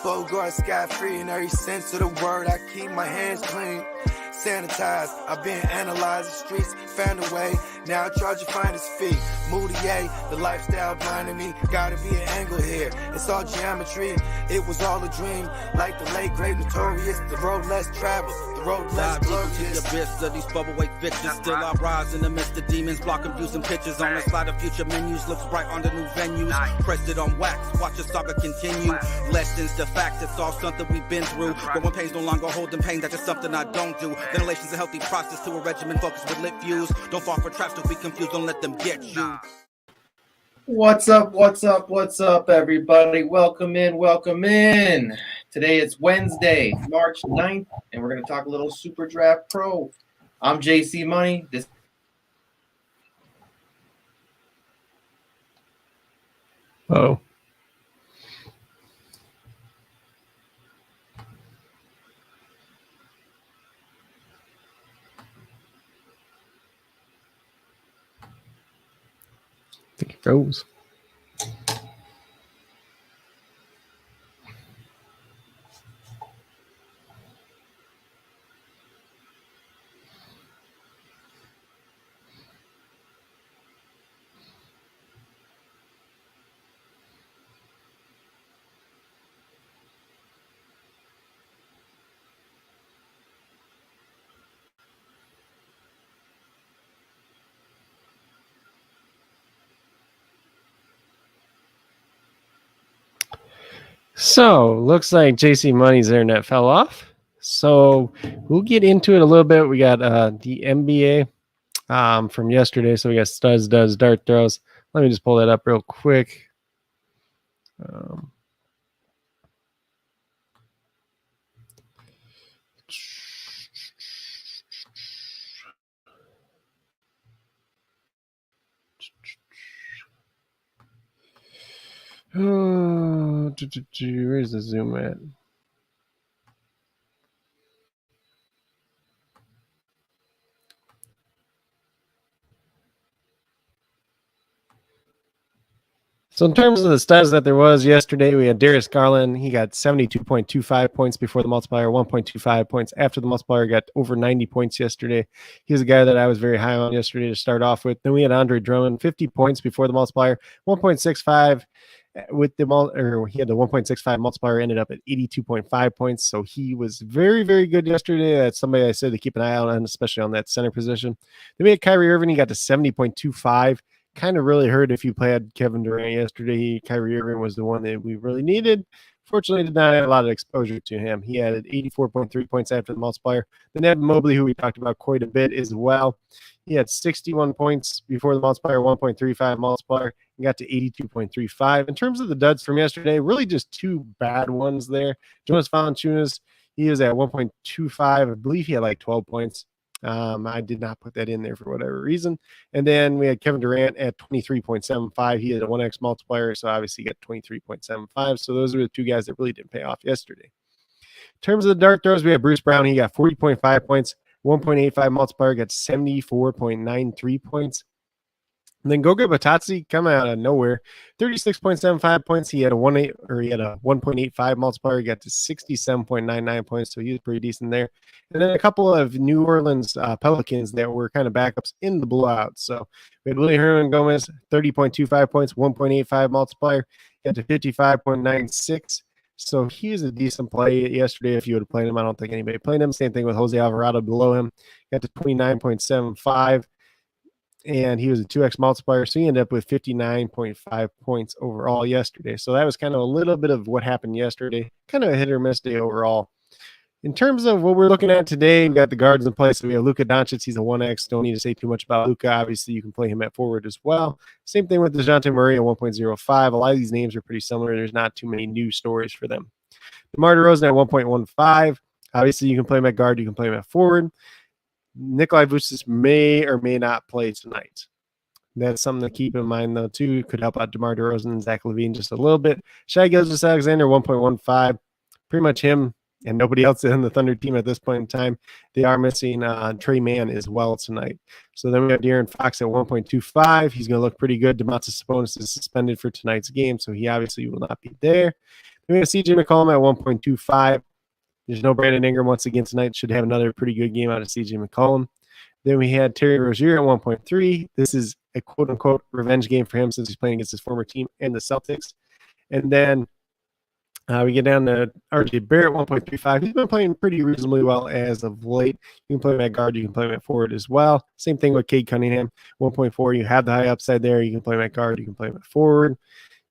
Bogard scot-free in every sense of the word. I keep my hands clean, sanitized. I've been analyzed the streets, found a way. Now I charge you find his feet. Moutier, the lifestyle blinding me. Gotta be an angle here. It's all geometry. It was all a dream. Like the late great notorious, the road less traveled, the road less glorious. The abyss of these bubblegate bitches. Still I rise in the midst of demons, blocking views and pictures. On the slide of future menus, looks bright on the new venues. Pressed it on wax, watch the saga continue. Lessons, the facts, it's all something we've been through. But when pain's no longer holding pain, that's just something I don't do. Ventilation's a healthy process to a regimen focused with lit views. Don't fall for traps, don't be confused, don't let them get you. What's up, everybody? Welcome in. Today it's Wednesday, March 9th, and we're going to talk a little SuperDraft Pro. I'm JC Money. Oh. I think it froze. So, looks like JC Money's internet fell off. So, we'll get into it a little bit. We got the NBA from yesterday. So, we got studs, duds, dart throws. Let me just pull that up real quick. Oh, where's the zoom at? So in terms of the studs that there was yesterday, we had Darius Garland. He got 72.25 points before the multiplier, 1.25 points after the multiplier, got over 90 points yesterday. He's a guy that I was very high on yesterday to start off with. Then we had Andre Drummond, 50 points before the multiplier, 1.65 with the he had the 1.65 multiplier, ended up at 82.5 points. So he was very, very good yesterday. That's somebody I said to keep an eye out on, especially on that center position. Then we had Kyrie Irving. He got to 70.25. Kind of really hurt if you played Kevin Durant yesterday. Kyrie Irving was the one that we really needed. Fortunately, did not have a lot of exposure to him. He added 84.3 points after the multiplier. Then Evan Mobley, who we talked about quite a bit as well. He had 61 points before the multiplier, 1.35 multiplier, and got to 82.35. In terms of the duds from yesterday, really just two bad ones there. Jonas Valanciunas, he was at 1.25. I believe he had like 12 points. I did not put that in there for whatever reason. And then we had Kevin Durant at 23.75. He had a 1x multiplier, so obviously he got 23.75. So those are the two guys that really didn't pay off yesterday. In terms of the dart throws, we had Bruce Brown. He got 40.5 points, 1.85 multiplier, got 74.93 points. And then Goga Batazzi coming out of nowhere, 36.75 points. He had a 1.85 multiplier. He got to 67.99 points, so he was pretty decent there. And then a couple of New Orleans Pelicans that were kind of backups in the blowout. So we had Willie Hernan Gomez, 30.25 points, 1.85 multiplier. He got to 55.96. So he was a decent play yesterday if you would have played him. I don't think anybody played him. Same thing with Jose Alvarado below him. Got to 29.75. And he was a 2x multiplier, so he ended up with 59.5 points overall yesterday. So that was kind of a little bit of what happened yesterday. Kind of a hit or miss day overall. In terms of what we're looking at today, we've got the guards in place. So we have Luka Doncic. He's a 1x. Don't need to say too much about Luka. Obviously, you can play him at forward as well. Same thing with DeJounte Murray at 1.05. A lot of these names are pretty similar. There's not too many new stories for them. DeMar DeRozan at 1.15. Obviously, you can play him at guard. You can play him at forward. Nikolai Vucevic may or may not play tonight. That's something to keep in mind, though, too. Could help out DeMar DeRozan and Zach LaVine just a little bit. Shai Gilgeous-Alexander, 1.15. Pretty much him and nobody else in the Thunder team at this point in time. They are missing Trey Mann as well tonight. So then we have De'Aaron Fox at 1.25. He's going to look pretty good. Domantas Sabonis is suspended for tonight's game, so he obviously will not be there. Then we have CJ McCollum at 1.25. There's no Brandon Ingram once again tonight. Should have another pretty good game out of CJ McCollum. Then we had Terry Rozier at 1.3. This is a quote-unquote revenge game for him since he's playing against his former team and the Celtics. And then we get down to RJ Barrett, 1.35. He's been playing pretty reasonably well as of late. You can play him at guard. You can play him at forward as well. Same thing with Cade Cunningham, 1.4. You have the high upside there. You can play him at guard. You can play him at forward.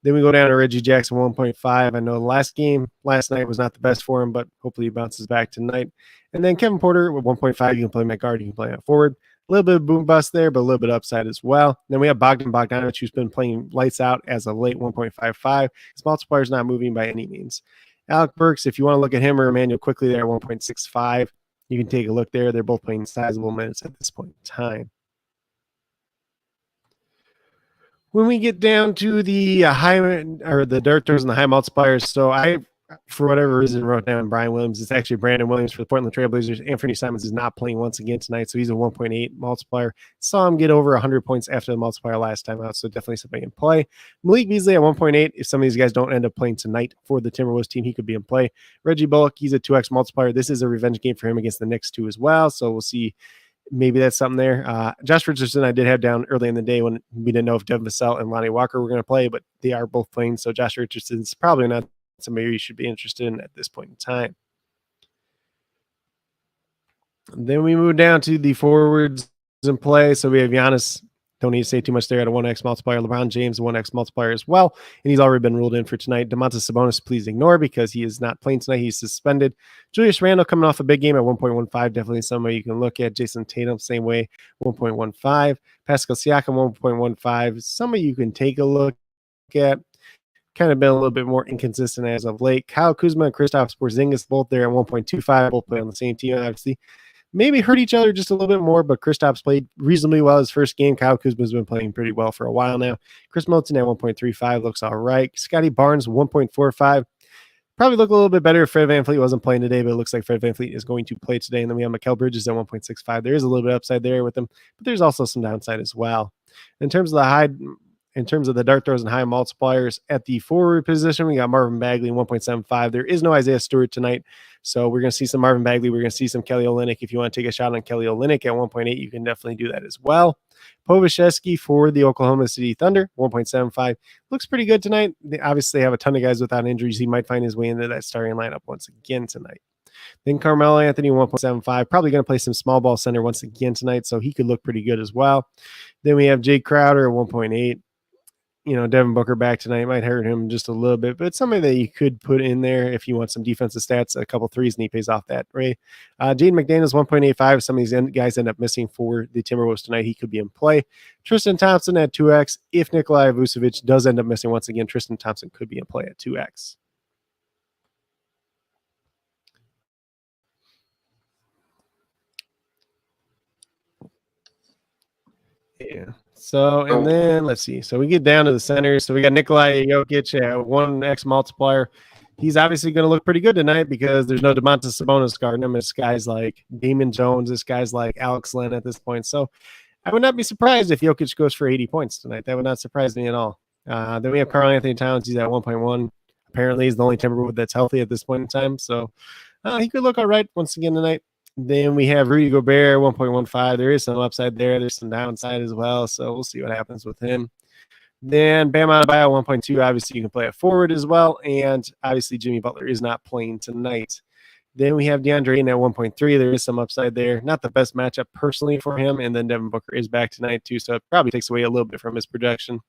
Then we go down to Reggie Jackson, 1.5. I know the last night was not the best for him, but hopefully he bounces back tonight. And then Kevin Porter with 1.5. You can play him at guard. You can play him at forward. A little bit of boom bust there, but a little bit upside as well. Then we have Bogdanovich, who's been playing lights out as a late 1.55. His multiplier is not moving by any means. Alec Burks, if you want to look at him or Emmanuel quickly there at 1.65, you can take a look there. They're both playing sizable minutes at this point in time. When we get down to the high or the dark throws and the high multipliers, so I, for whatever reason, wrote down Brian Williams. It's actually Brandon Williams for the Portland Trailblazers. Anthony Simons is not playing once again tonight, so he's a 1.8 multiplier. Saw him get over 100 points after the multiplier last time out, so definitely somebody in play. Malik Beasley at 1.8. If some of these guys don't end up playing tonight for the Timberwolves team, he could be in play. Reggie Bullock, he's a 2x multiplier. This is a revenge game for him against the Knicks too as well, so we'll see. Maybe that's something there. Josh Richardson, I did have down early in the day when we didn't know if Devin Vassell and Lonnie Walker were going to play, but they are both playing. So Josh Richardson's probably not somebody you should be interested in at this point in time. Then we move down to the forwards in play. So we have Giannis. Don't need to say too much there at a 1x multiplier. LeBron James, a 1x multiplier as well. And he's already been ruled in for tonight. Domantas Sabonis, please ignore because he is not playing tonight. He's suspended. Julius Randle coming off a big game at 1.15. Definitely somebody you can look at. Jason Tatum, same way, 1.15. Pascal Siakam, 1.15. Somebody you can take a look at. Kind of been a little bit more inconsistent as of late. Kyle Kuzma and Kristaps Porzingis both there at 1.25. Both play on the same team, obviously. Maybe hurt each other just a little bit more, but Kristaps played reasonably well his first game. Kyle Kuzma's been playing pretty well for a while now. Chris Middleton at 1.35 looks all right. Scotty Barnes, 1.45. Probably look a little bit better if Fred VanVleet wasn't playing today, but it looks like Fred VanVleet is going to play today. And then we have Mikal Bridges at 1.65. There is a little bit upside there with him, but there's also some downside as well. In terms of the dark throws and high multipliers at the forward position, we got Marvin Bagley, 1.75. There is no Isaiah Stewart tonight, so we're going to see some Marvin Bagley. We're going to see some Kelly Olynyk. If you want to take a shot on Kelly Olynyk at 1.8, you can definitely do that as well. Povashevsky for the Oklahoma City Thunder, 1.75. Looks pretty good tonight. They obviously have a ton of guys without injuries. He might find his way into that starting lineup once again tonight. Then Carmelo Anthony, 1.75. Probably going to play some small ball center once again tonight, so he could look pretty good as well. Then we have Jay Crowder at 1.8. You know, Devin Booker back tonight might hurt him just a little bit, but it's somebody that you could put in there if you want some defensive stats, a couple threes, and he pays off that, right? Jaden McDaniels, 1.85. Some of these guys end up missing for the Timberwolves tonight. He could be in play. Tristan Thompson at 2x. If Nikolai Vucevic does end up missing once again, Tristan Thompson could be in play at 2x. Yeah. So, and then let's see. So we get down to the centers. So we got Nikolai Jokic at 1x multiplier. He's obviously going to look pretty good tonight because there's no Domantas Sabonis guarding him. It's guys like Damon Jones. It's guys like Alex Len at this point. So I would not be surprised if Jokic goes for 80 points tonight. That would not surprise me at all. Then we have Karl Anthony Towns. He's at 1.1. Apparently he's the only Timberwolves that's healthy at this point in time. So he could look all right once again tonight. Then we have Rudy Gobert, 1.15. There is some upside there. There's some downside as well. So we'll see what happens with him. Then Bam Adebayo, 1.2. Obviously, you can play a forward as well. And obviously, Jimmy Butler is not playing tonight. Then we have DeAndre Ayton at 1.3. There is some upside there. Not the best matchup personally for him. And then Devin Booker is back tonight too. So it probably takes away a little bit from his production.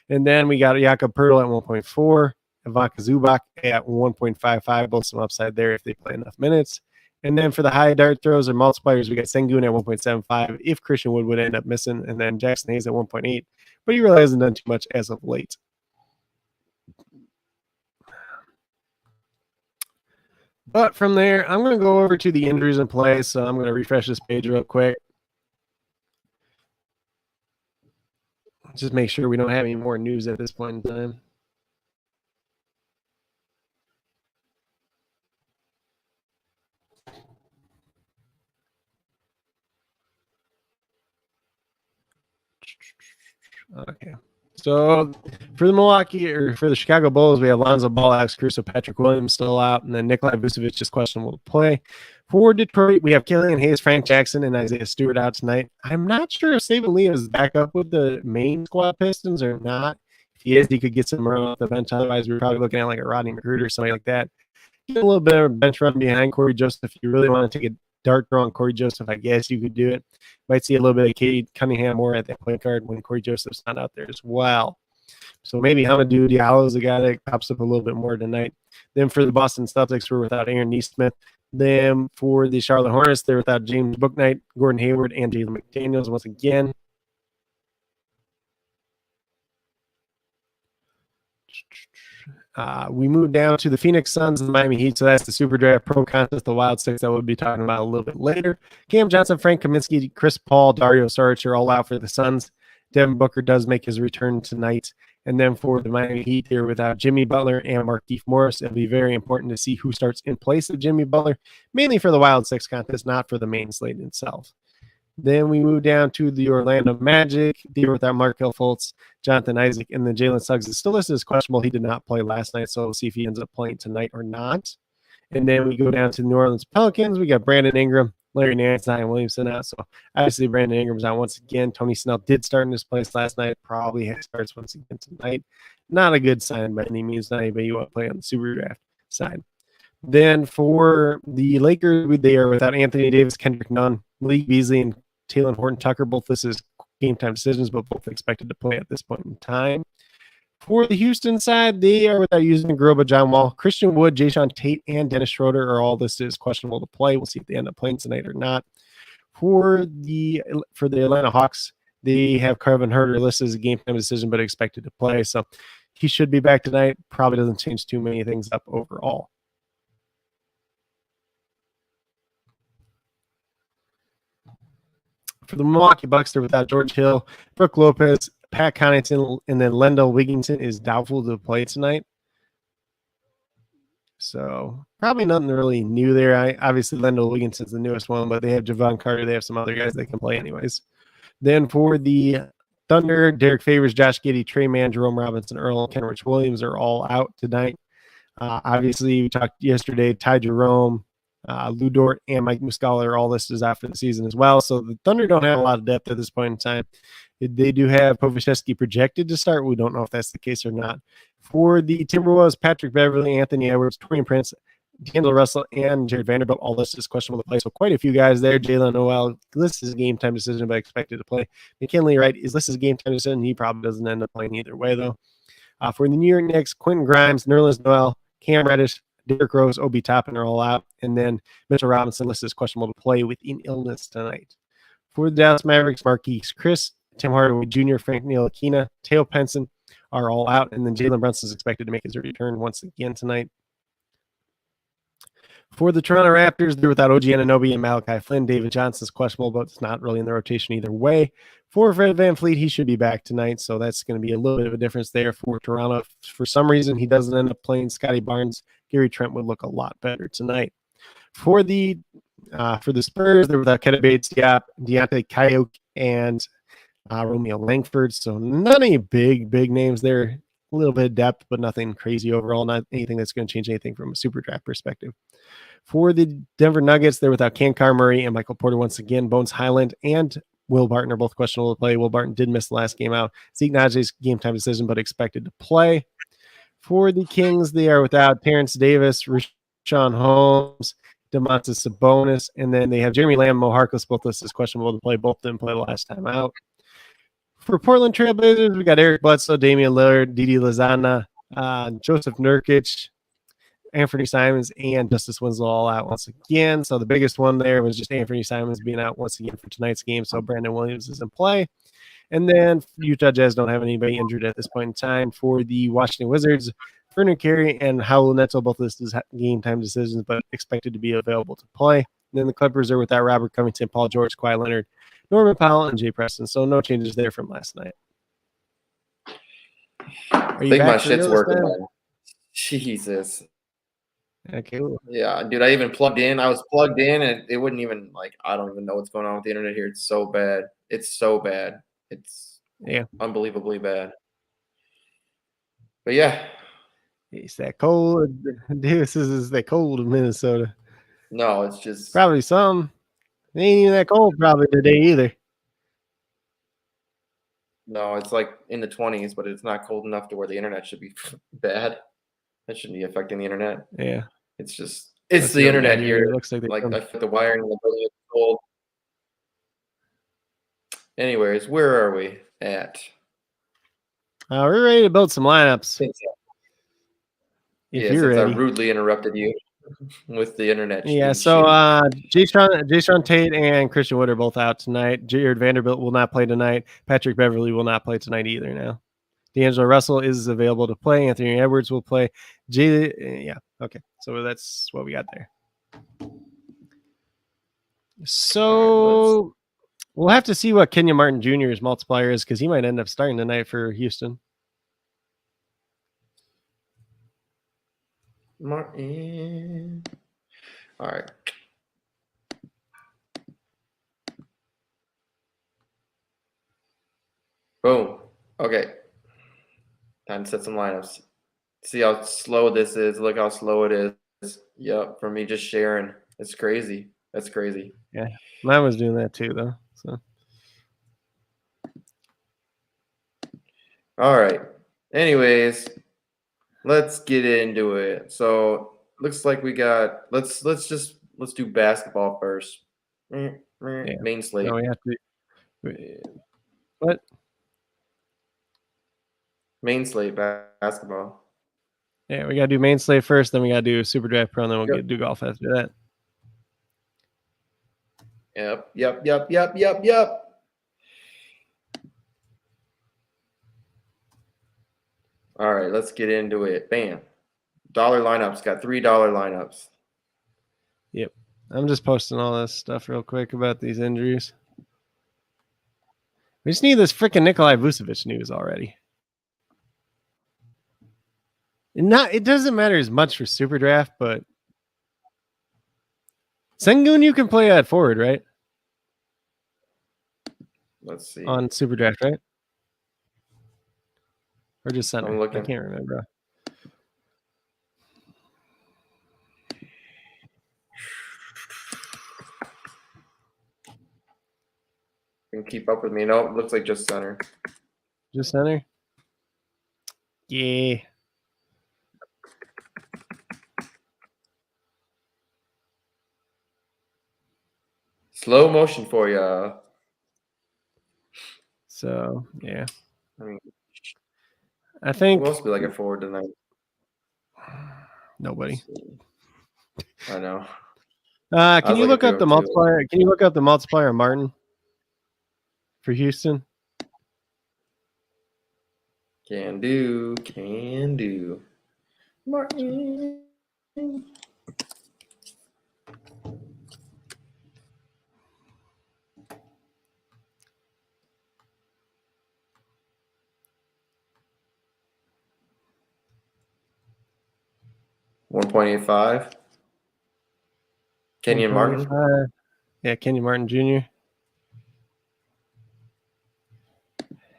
And then we got Jakob Poeltl at 1.4. Ivanka Zubac at 1.55. Both some upside there if they play enough minutes. And then for the high dart throws or multipliers, we got Sengun at 1.75 if Christian Wood would end up missing, and then Jackson Hayes at 1.8. But he really hasn't done too much as of late. But from there, I'm going to go over to the injuries in play, so I'm going to refresh this page real quick. Just make sure we don't have any more news at this point in time. Okay. So for the Chicago Bulls, we have Lonzo Ball, Alex Caruso, Patrick Williams still out, and then Nikolai Vucevic is questionable to play. For Detroit, we have Killian Hayes, Frank Jackson, and Isaiah Stewart out tonight. I'm not sure if Saban Lee is back up with the main squad Pistons or not. If he is, he could get some run off the bench. Otherwise, we're probably looking at like a Rodney McGruder or something like that. Get a little bit of a bench run behind Corey Joseph. If you really want to take a dart throw on Corey Joseph, I guess you could do it. Might see a little bit of Cade Cunningham more at that point guard when Corey Joseph's not out there as well. So maybe Hamidou Diallo is a guy that pops up a little bit more tonight. Then for the Boston Celtics, we're without Aaron Nesmith. Then for the Charlotte Hornets, they're without James Bouknight, Gordon Hayward, and Jalen McDaniels once again. We move down to the Phoenix Suns and the Miami Heat. So that's the SuperDraft Pro contest, the Wild Six that we'll be talking about a little bit later. Cam Johnson, Frank Kaminsky, Chris Paul, Dario Saric are all out for the Suns. Devin Booker does make his return tonight. And then for the Miami Heat, they're without Jimmy Butler and Markieff Morris. It'll be very important to see who starts in place of Jimmy Butler, mainly for the Wild Six contest, not for the main slate itself. Then we move down to the Orlando Magic. They're without Markelle Fultz, Jonathan Isaac, and then Jalen Suggs is still listed as questionable. He did not play last night, so we'll see if he ends up playing tonight or not. And then we go down to the New Orleans Pelicans. We got Brandon Ingram, Larry Nance, Zion Williamson out. So obviously Brandon Ingram's out once again. Tony Snell did start in his place last night. Probably starts once again tonight. Not a good sign by any means. Not anybody you want to play on the SuperDraft side. Then for the Lakers, they are without Anthony Davis, Kendrick Nunn, Malik Beasley, and Talen Horton-Tucker. Both this is game time decisions, but both expected to play at this point in time. For the Houston side, they are without using Garuba, John Wall, Christian Wood, Jayshawn Tate, and Dennis Schroeder are all listed as questionable to play. We'll see if they end up playing tonight or not. For the Atlanta Hawks, they have Kevin Huerter listed as a game time decision, but expected to play. So he should be back tonight. Probably doesn't change too many things up overall. For the Milwaukee Bucks, they're without George Hill, Brook Lopez, Pat Connaughton, and then Lendell Wigginton is doubtful to play tonight. So probably nothing really new there. Obviously, Lendell Wigginton's the newest one, but they have Javon Carter. They have some other guys that can play anyways. Then for the Thunder, Derek Favors, Josh Giddey, Trey Mann, Jerome Robinson, Earl, and Kenrich Williams are all out tonight. Obviously, we talked yesterday, Ty Jerome, Lou Dort, and Mike Muscala are all listed as out for the season as well. So the Thunder don't have a lot of depth at this point in time. They do have Povashevsky projected to start. We don't know if that's the case or not. For the Timberwolves, Patrick Beverly, Anthony Edwards, Torian Prince, D'Angelo Russell, and Jared Vanderbilt all listed as questionable to play. So quite a few guys there. Jalen Noel listed as a game time decision, but expected to play. McKinley Wright is listed as a game time decision. He probably doesn't end up playing either way, though. For the New York Knicks, Quentin Grimes, Nerlens Noel, Cam Reddish, Derrick Rose, Obi Toppin are all out. And then Mitchell Robinson listed as questionable to play with an illness tonight. For the Dallas Mavericks, Marquise Chris, Tim Hardaway Jr., Frank Ntilikina, Teo Penson are all out. And then Jalen Brunson is expected to make his return once again tonight. For the Toronto Raptors, they're without OG Anunoby and Malachi Flynn. David Johnson is questionable, but it's not really in the rotation either way. For Fred VanVleet, he should be back tonight, so that's going to be a little bit of a difference there for Toronto. For some reason, he doesn't end up playing Scotty Barnes. Gary Trent would look a lot better tonight. For the Spurs, they're without Ketta Bates, Deontay Kayuk, and Romeo Langford. So not any big names there. A little bit of depth, but nothing crazy overall. Not anything that's going to change anything from a super draft perspective. For the Denver Nuggets, they're without Cam Murray and Michael Porter once again. Bones Highland and Will Barton are both questionable to play. Will Barton did miss the last game out. Zeke Najee's game time decision, but expected to play. For the Kings, they are without Terrence Davis, Rashawn Holmes, Domantas Sabonis, and then they have Jeremy Lamb, Mo Harkless, both listed as questionable to play. Both didn't play the last time out. For Portland Trailblazers, we got Eric Bledsoe, Damian Lillard, Didi Lozana, Joseph Nurkic, Anthony Simons, and Justice Winslow all out once again. So the biggest one there was just Anthony Simons being out once again for tonight's game. So Brandon Williams is in play. And then Utah Jazz don't have anybody injured at this point in time. For the Washington Wizards, Vernon Carey and Raul Neto both listed as game time decisions, but expected to be available to play. And then the Clippers are without Robert Covington, Paul George, Kawhi Leonard, Norman Powell, and Jay Preston. So no changes there from last night. I think my shit's working now. Jesus. Okay. Cool. Yeah, dude, I even plugged in. I was plugged in, and it wouldn't even, I don't even know what's going on with the internet here. It's so bad. It's so bad. Yeah. Unbelievably bad. But yeah. It's that cold. Dude, this is that cold of Minnesota. No, it's just Probably some. It ain't even that cold probably today either. no, it's like in the 20s, but it's not cold enough to where the internet should be bad. That shouldn't be affecting the internet. Yeah. It's just Let's see the what we got internet here. It looks like Like I feel the wiring in the building is cold. Anyways, where are we at? we're ready to build some lineups. If Yeah, you're since ready. I rudely interrupted you with the internet. Yeah, being so shitty. Jason Tate and Christian Wood are both out tonight. Jared Vanderbilt will not play tonight. Patrick Beverly will not play tonight either now. D'Angelo Russell is available to play. Anthony Edwards will play. Yeah, okay. So that's what we got there. So we'll have to see what Kenyon Martin Jr.'s multiplier is because he might end up starting tonight for Houston. Martin. All right. Boom. Okay. Time to set some lineups. See how slow this is. Look how slow it is. Yep. For me, just sharing. It's crazy. That's crazy. Yeah. Mine was doing that too, though. So. All right. Anyways, let's get into it. So looks like we got let's do basketball first. Yeah. Main slate. No, we have to. What? Main slate basketball. Yeah, we gotta do main slate first, then we gotta do SuperDraft Pro, and then we'll do golf after that. Yep. All right, let's get into it. Bam. Dollar lineups. Got $3 lineups. Yep. I'm just posting all this stuff real quick about these injuries. We just need this freaking Nikolai Vucevic news already. It doesn't matter as much for SuperDraft, but Sengun you can play at forward, right? Let's see. On SuperDraft, right? Or just center? I'm looking. I can't remember. You can keep up with me. No, it looks like just center. Just center? Yeah. Slow motion for you. So, yeah. I mean, I think. who else be like a forward tonight? Nobody. I know. Can you look up the multiplier? Can you look up the multiplier Martin for Houston? Can do. Martin. 1.85. Kenyon Martin. Yeah, Kenyon Martin Jr.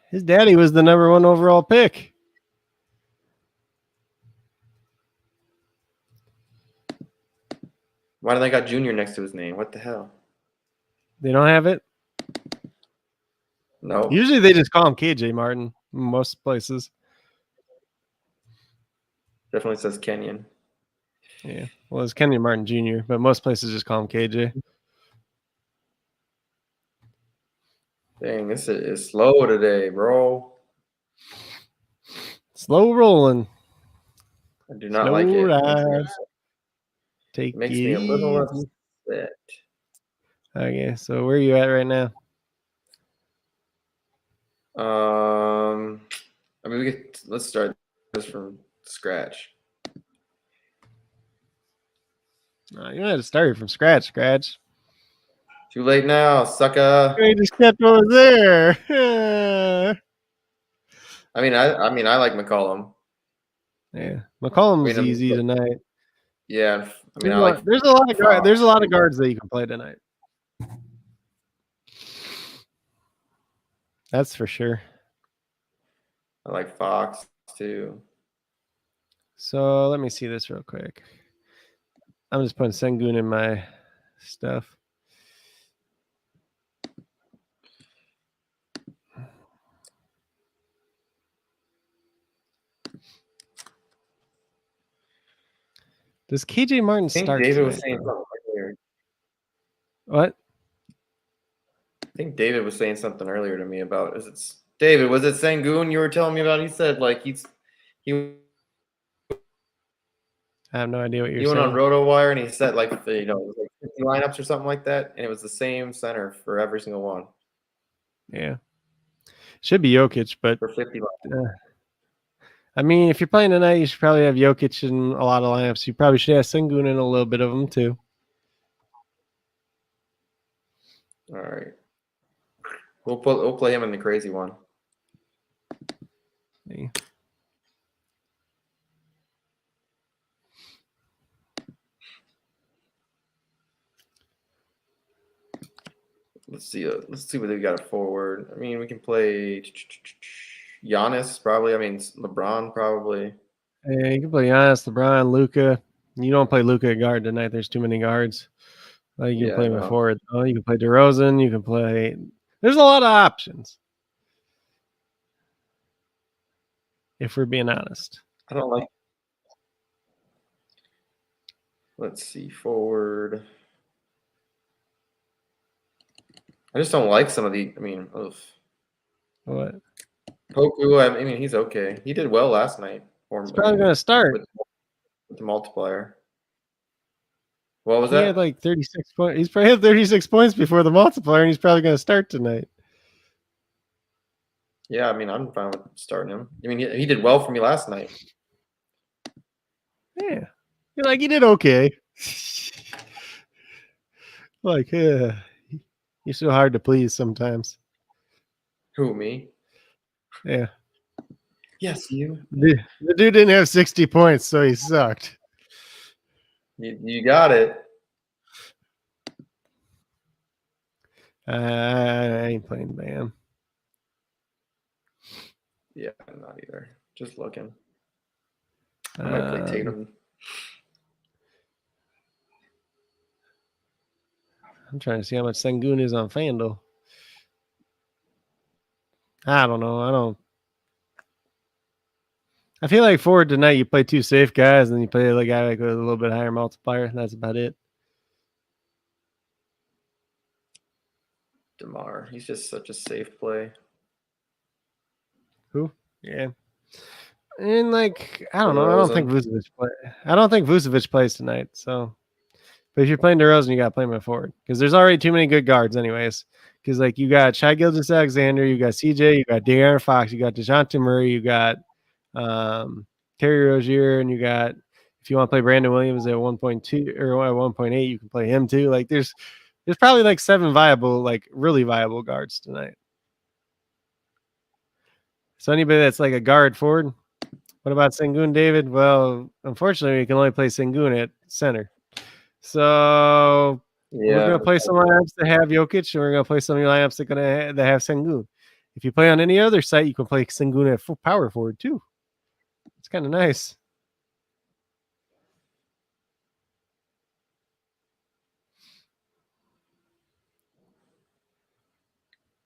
His daddy was the #1 overall pick. Why do they got Junior next to his name? What the hell? They don't have it? No. Usually they just call him KJ Martin in most places. Definitely says Kenyon. Yeah. Well, it's Kenyon Martin Jr., but most places just call him KJ. Dang, this is slow today, bro. Slow rolling. I do not like it. Rise. It makes me a little upset. Okay, so where are you at right now? I mean, let's start this from scratch. You had to start from scratch. Too late now, sucker. You just kept over there. I mean, I like McCollum. Yeah, McCollum's easy tonight. Yeah, I mean, there's a lot of guards that you can play tonight. That's for sure. I like Fox too. So let me see this real quick. I'm just putting Sengun in my stuff. Does KJ Martin I think start David tonight, was saying though? something earlier. What? I think David was saying something earlier to me about David, was it Sengun you were telling me about? He said like he I have no idea what you're went on saying. RotoWire and he said like it was like 50 lineups or something like that, and it was the same center for every single one. Yeah. Should be Jokic, but For 50 lineups. I mean, if you're playing tonight, you should probably have Jokic in a lot of lineups. You probably should have Sengun in a little bit of them too. All right. We'll play him in the crazy one. Yeah. Let's see what they've got forward. I mean, we can play Giannis probably. I mean, LeBron probably. Yeah, you can play Giannis, LeBron, Luka. You don't play Luka at guard tonight. There's too many guards. You can play him at forward. Oh, you can play DeRozan. You can play. There's a lot of options. If we're being honest. I don't like. Let's see, forward. I just don't like some of the. I mean, What? Poku. I mean, he's okay. He did well last night. He's probably going to start with the multiplier. What was he that? had like 36 points. He's probably had 36 points before the multiplier, and he's probably going to start tonight. Yeah, I mean, I'm fine with starting him. I mean, he did well for me last night. Yeah, he did okay. You're so hard to please sometimes. Who, me? Yeah. Yes, you. The dude didn't have 60 points, so he sucked. You got it. I ain't playing Bam. Yeah, I'm not either. Just looking. I might play Tatum. I'm trying to see how much Sengun is on FanDuel. I don't know. I feel like forward tonight you play two safe guys, and then you play the guy with a little bit higher multiplier. That's about it. DeMar. He's just such a safe play. Who? Yeah. And I don't know. I don't think Vucevic plays tonight. So, but if you're playing DeRozan, you got to play him at forward because there's already too many good guards, anyways. Because you got Shai Gilgeous-Alexander, you got CJ, you got De'Aaron Fox, you got DeJounte Murray, you got Terry Rozier, and you got if you want to play Brandon Williams at 1.2 or at 1.8, you can play him too. There's probably 7 viable, really viable guards tonight. So anybody that's a guard forward. What about Sengun, David? Well, unfortunately, we can only play Sengun at center. So we're going to play some lineups that have Jokic, and we're going to play some lineups that have Sengun. If you play on any other site, you can play Sengun at power forward too. It's kind of nice.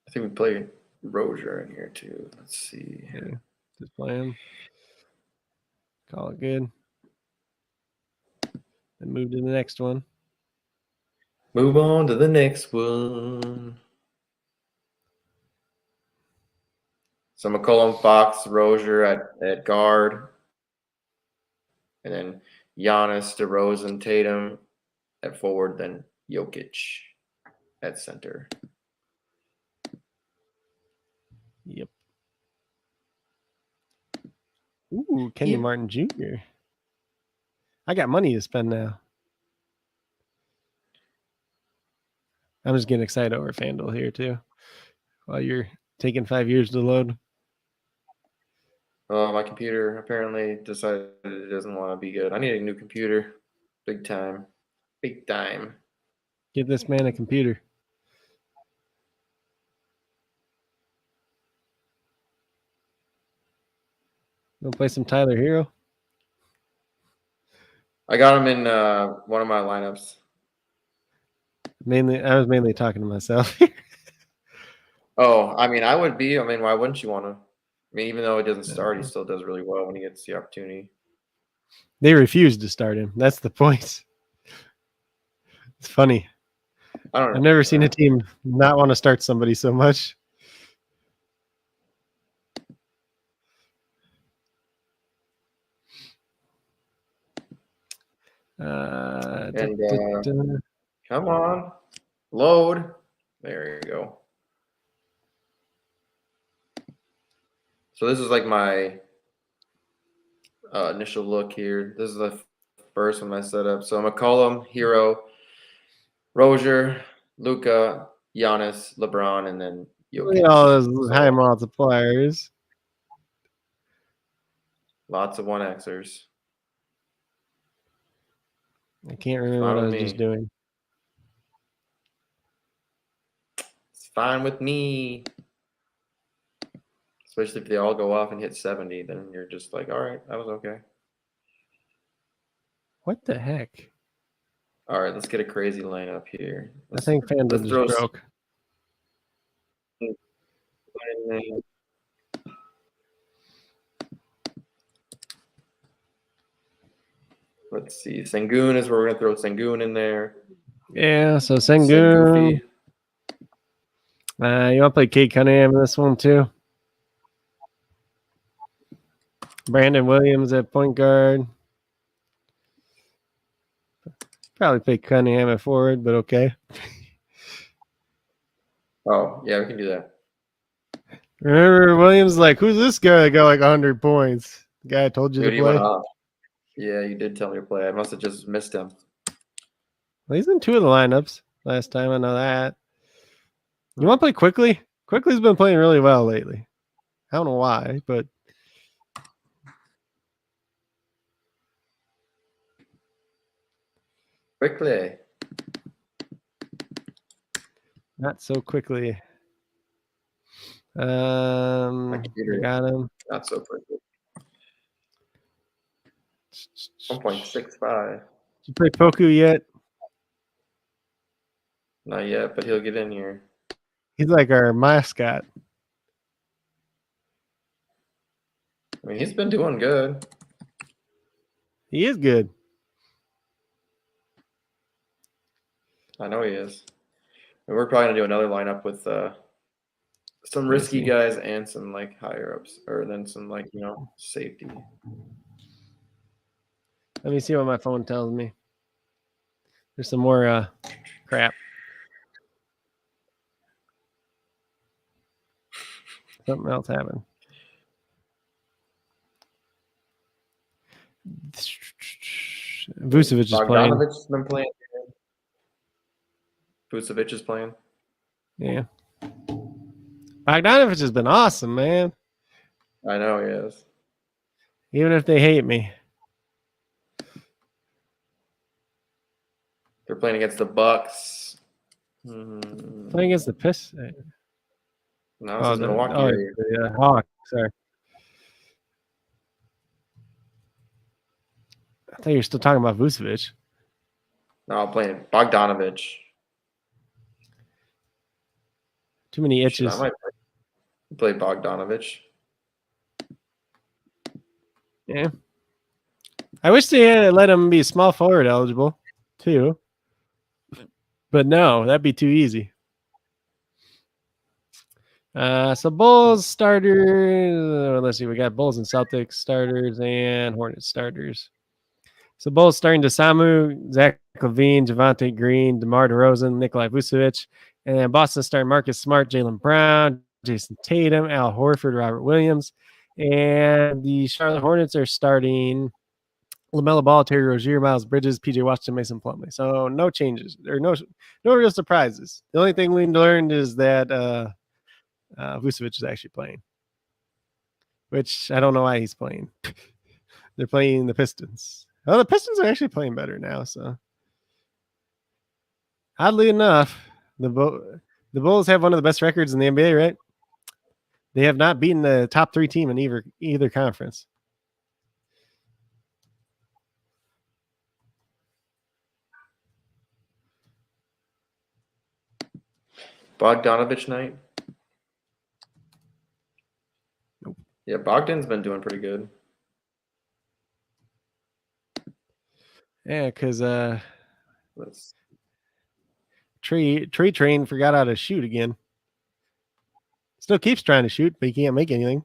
I think we play Rozier in here too. Let's see. Yeah, just play him. Call it good. Then move to the next one. Move on to the next one. So McCollum, Fox, Rozier at guard. And then Giannis, DeRozan, Tatum at forward, then Jokic at center. Yep. Ooh, Kenyon Martin Jr. I got money to spend now. I'm just getting excited over FanDuel here too. While you're taking 5 years to load. Oh, my computer apparently decided it doesn't want to be good. I need a new computer. Big time. Big time. Give this man a computer. Wanna play some Tyler Hero? I got him in one of my lineups. I was mainly talking to myself. Oh, I mean, I would be. I mean, why wouldn't you want to? I mean, even though he doesn't start, he still does really well when he gets the opportunity. They refused to start him. That's the point. It's funny. I don't know. I've never seen a team not want to start somebody so much. Come on, load. There you go. So this is like my initial look here. This is the first one I set up. So McCollum, Hero, Rozier, Luka, Giannis, LeBron, and then Jokic. Look at all those high multipliers. Lots of 1Xers. I can't remember what I was just doing. It's fine with me. Especially if they all go off and hit 70, then you're just like, all right, that was okay. What the heck? All right, let's get a crazy lineup here. I think FanDuel just broke. Let's see. Sengun is where we're going to throw Sengun in there. Yeah, so Sengun. You want to play Kate Cunningham in this one too? Brandon Williams at point guard. Probably play Cunningham at forward, but okay. Oh, yeah, we can do that. Remember, Williams like, who's this guy that got like 100 points? The guy I told you to play. Yeah, you did tell me to play. I must have just missed him. Well, he's in 2 of the lineups last time. I know that. You want to play Quickly? Quickly's been playing really well lately. I don't know why, but Quickly. Not so quickly. I got him. Not so quickly. 1.65. Did you play Poku yet? Not yet, but he'll get in here. He's like our mascot. I mean, he's been doing good. He is good. I know he is. And we're probably gonna do another lineup with some risky guys and some like higher ups, or then some like safety. Let me see what my phone tells me. There's some more crap. Something else happened. Vucevic is playing. Bogdanovic's been playing. Vucevic is playing. Yeah. Bogdanovich has been awesome, man. I know he is. Even if they hate me. They're playing against the Bucks. Playing against the Pistons. No, this is Milwaukee. Yeah, Hawks. Sorry. I thought you were still talking about Vucevic. No, I'm playing Bogdanovich. Too many itches. I might play Bogdanovich. Yeah. I wish they had let him be small forward eligible, too. But no, that'd be too easy. So Bulls starters. Let's see. We got Bulls and Celtics starters and Hornets starters. So Bulls starting DeSamu, Zach LaVine, Javonte Green, DeMar DeRozan, Nikolai Vucevic. And then Boston starting Marcus Smart, Jaylen Brown, Jason Tatum, Al Horford, Robert Williams. And the Charlotte Hornets are starting LaMelo Ball, Terry Rozier, Miles Bridges, PJ Washington, Mason Plumlee. So no changes. There are no real surprises. The only thing we learned is that Vucevic is actually playing, which I don't know why he's playing. They're playing the Pistons. Oh, the Pistons are actually playing better now. So oddly enough, the Bulls have one of the best records in the NBA, right? They have not beaten the top 3 team in either conference. Bogdanovich night? Nope. Yeah, Bogdan's been doing pretty good. Yeah, because Let's, Tree Train forgot how to shoot again. Still keeps trying to shoot, but he can't make anything.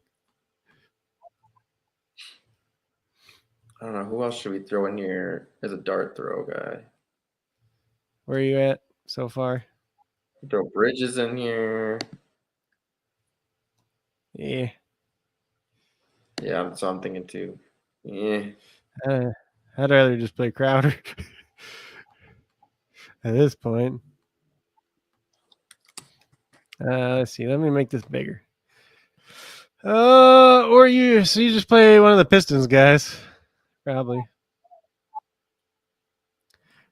I don't know. Who else should we throw in here as a dart throw guy? Where are you at so far? Throw Bridges in here. Yeah. Yeah, so I'm thinking too. Yeah. I'd rather just play Crowder at this point. Let's see. Let me make this bigger. So you just play one of the Pistons guys, probably.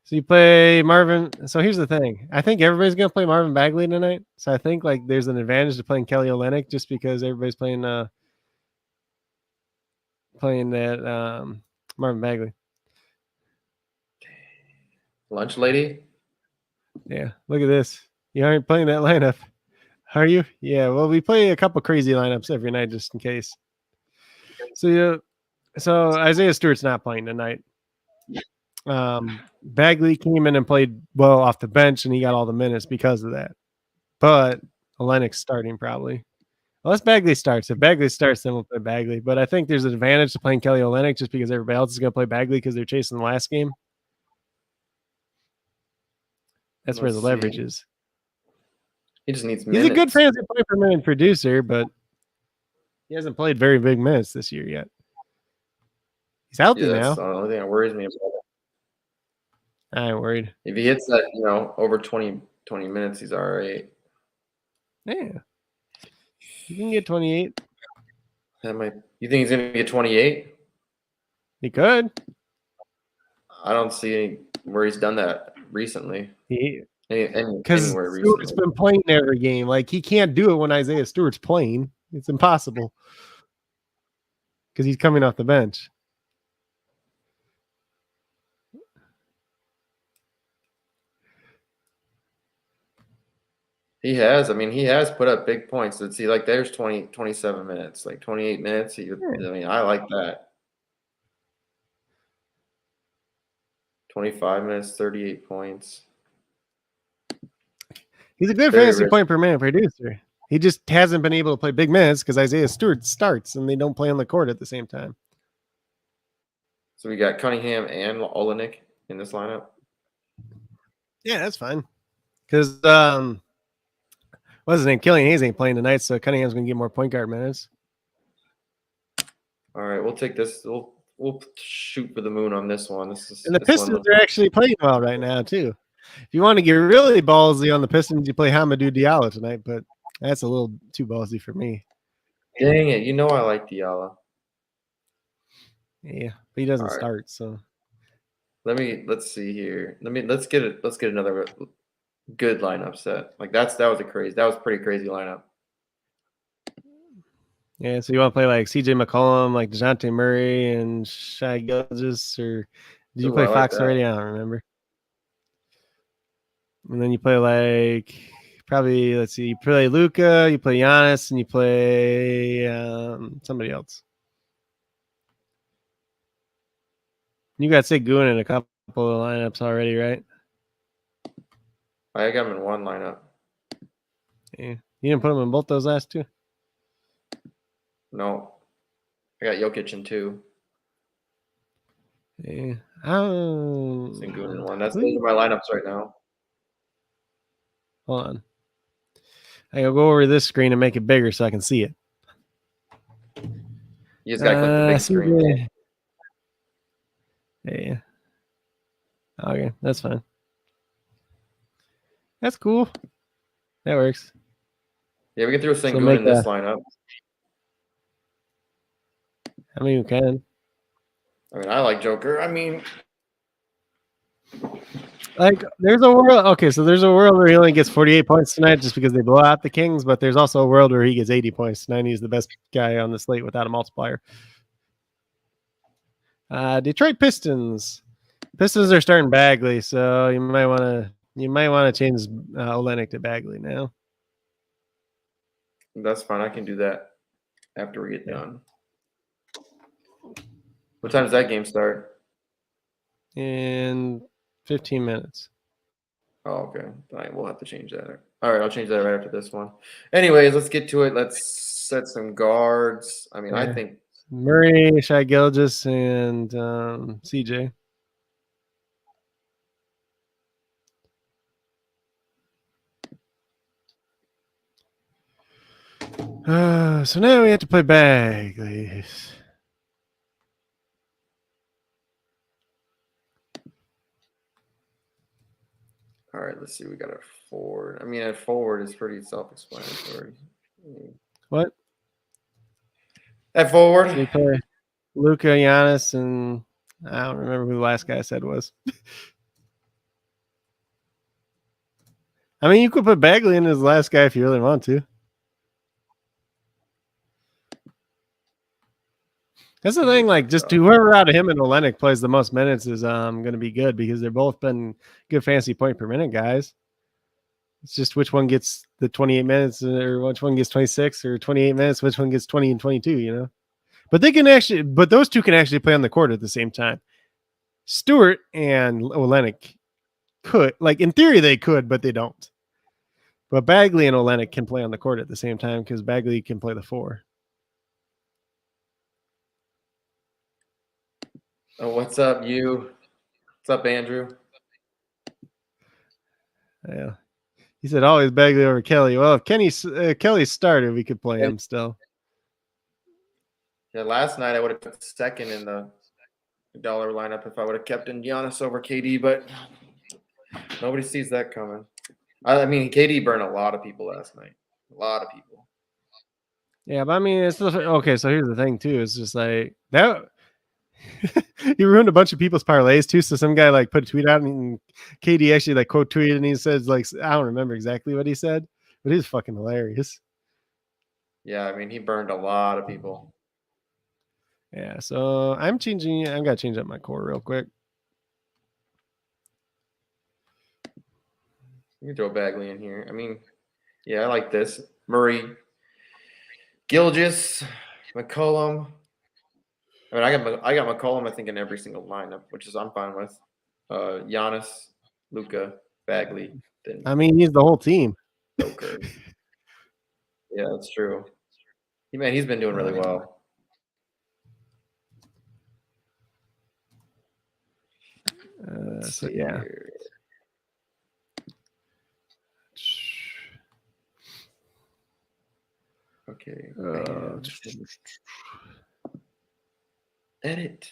So you play Marvin. So here's the thing. I think everybody's gonna play Marvin Bagley tonight. So I think like there's an advantage to playing Kelly Olynyk just because everybody's playing that Marvin Bagley. Lunch lady? Yeah, look at this. You aren't playing that lineup, are you? Yeah. Well, we play a couple crazy lineups every night just in case. So Isaiah Stewart's not playing tonight. Bagley came in and played well off the bench, and he got all the minutes because of that. But Olynyk's starting probably. Unless Bagley starts. If Bagley starts, then we'll play Bagley. But I think there's an advantage to playing Kelly Olynyk just because everybody else is going to play Bagley because they're chasing the last game. That's where the leverage is. He just needs minutes. He's a good fantasy point per minute producer, but he hasn't played very big minutes this year yet. He's healthy now. That's the only thing that worries me about it. I ain't worried. If he hits that, over 20 minutes, he's all right. Yeah. You can get 28. You think he's going to get 28? He could. I don't see where he's done that recently. Because Stewart's been playing every game. Like, he can't do it when Isaiah Stewart's playing. It's impossible. Because he's coming off the bench. He has put up big points. Let's see, like there's 27 minutes, like 28 minutes. I like that. 25 minutes, 38 points. He's a good fantasy point per minute producer. He just hasn't been able to play big minutes because Isaiah Stewart starts and they don't play on the court at the same time. So we got Cunningham and Olynyk in this lineup. Yeah, that's fine. Because what's his name? Killian Hayes ain't playing tonight, so Cunningham's gonna get more point guard minutes. All right, we'll take this. We'll shoot for the moon on this one. And the Pistons are actually playing well right now too. If you want to get really ballsy on the Pistons, you play Hamidou Diallo tonight, but that's a little too ballsy for me. Dang it! I like Diallo. Yeah, but he doesn't start. So let's see here. Let's get another good lineup set. Like that was a pretty crazy lineup. Yeah, so you want to play like CJ McCollum, like DeJounte Murray and Shai Gilgeous, or did you play Fox already? I don't remember. And then you play like probably, let's see, you play Luka, you play Giannis, and you play somebody else. You got Sengun in a couple of lineups already, right? I got him in one lineup. Yeah. You didn't put him in both those last two? No. I got Jokic in two. Yeah. Sengun in one. Those are my lineups right now. Hold on. I'll go over this screen and make it bigger so I can see it. You just got to click the big screen. Yeah. Okay, that's fine. That's cool. That works. Yeah, we can throw Sengun in this lineup. I mean, we can. I like Joker. Like, there's a world. Okay, so there's a world where he only gets 48 points tonight just because they blow out the Kings, but there's also a world where he gets 80 points tonight. He's the best guy on the slate without a multiplier. Detroit Pistons. Pistons are starting Bagley, so you might want to change Olynyk to Bagley now. That's fine. I can do that after we get done. What time does that game start? In 15 minutes. Oh, okay. All right, we'll have to change that. All right, I'll change that right after this one. Anyways, let's get to it. Let's set some guards. I mean, I think Murray, Shai Gilgeous, and CJ. So now we have to play Bagley. all right, let's see. We got a forward. I mean, a forward is pretty self-explanatory. What? At forward. So you play Luka, Giannis, and I don't remember who the last guy I said was. I mean, you could put Bagley in as the last guy if you really want to. That's the thing. Like, just whoever out of him and Olenek plays the most minutes is going to be good because they're both been good fantasy point per minute guys. It's just which one gets the 28 minutes or which one gets 26 or 28 minutes, which one gets 20 and 22, you know? But they can actually, but those two can actually play on the court at the same time. Stewart and Olenek could, like, in theory they could, but they don't. But Bagley and Olenek can play on the court at the same time because Bagley can play the 4. Oh, what's up, you? What's up, Andrew? Yeah. He said always Bagley over Kelly. Well, if Kelly started, we could play him still. Yeah, last night I would have put second in the dollar lineup if I would have kept in Giannis over KD, but nobody sees that coming. I mean, KD burned a lot of people last night. A lot of people. Yeah, but I mean, it's okay. So here's the thing, too. It's just like that. He ruined a bunch of people's parlays too. So some guy like put a tweet out and KD actually like quote tweeted and he says like, I don't remember exactly what he said, but he's fucking hilarious. Yeah, I mean, he burned a lot of people. Yeah, so I'm gonna change up my core real quick. You can throw Bagley in here. I mean, yeah, I like this. Murray, Gilgeous, McCollum. I mean, I got McCollum, I think, in every single lineup, which is I'm fine with. Giannis, Luka, Bagley. Then I mean, he's the whole team. Joker. Yeah, that's true. Man, he's been doing really well. So yeah. Okay. Edit.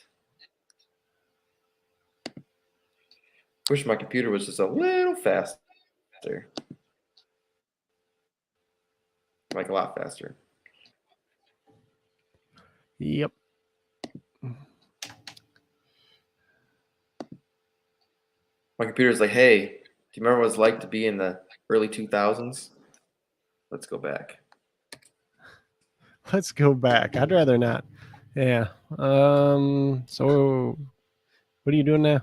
Wish my computer was just a little faster. Like a lot faster. Yep. My computer's like, hey, do you remember what it's like to be in the early 2000s? Let's go back. Let's go back. I'd rather not. Yeah. So what are you doing now?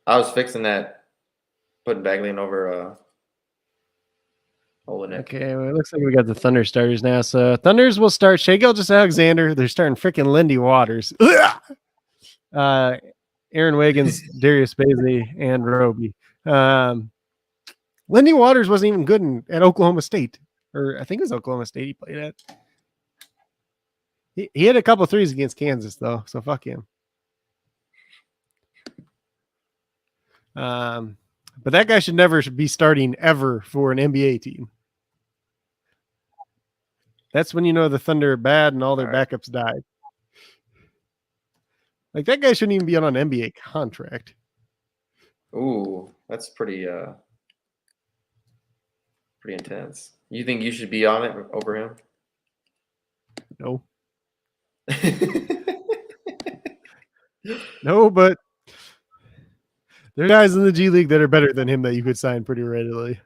I was fixing that, putting Bagley in over Olenek. Okay, well, it looks like we got the Thunder starters now. So Thunders will start Shai Gilgeous-Alexander. They're starting freaking Lindy Waters. Aaron Wiggins, Darius Bazley, and Roby. Lindy Waters wasn't even good at Oklahoma State. Or I think it was Oklahoma State he played at. He had a couple threes against Kansas, though, so fuck him. But that guy should never be starting ever for an NBA team. That's when you know the Thunder are bad and all their backups died. Like, that guy shouldn't even be on an NBA contract. Ooh, that's pretty intense. You think you should be on it over him? No. No, but there are guys in the G League that are better than him that you could sign pretty readily.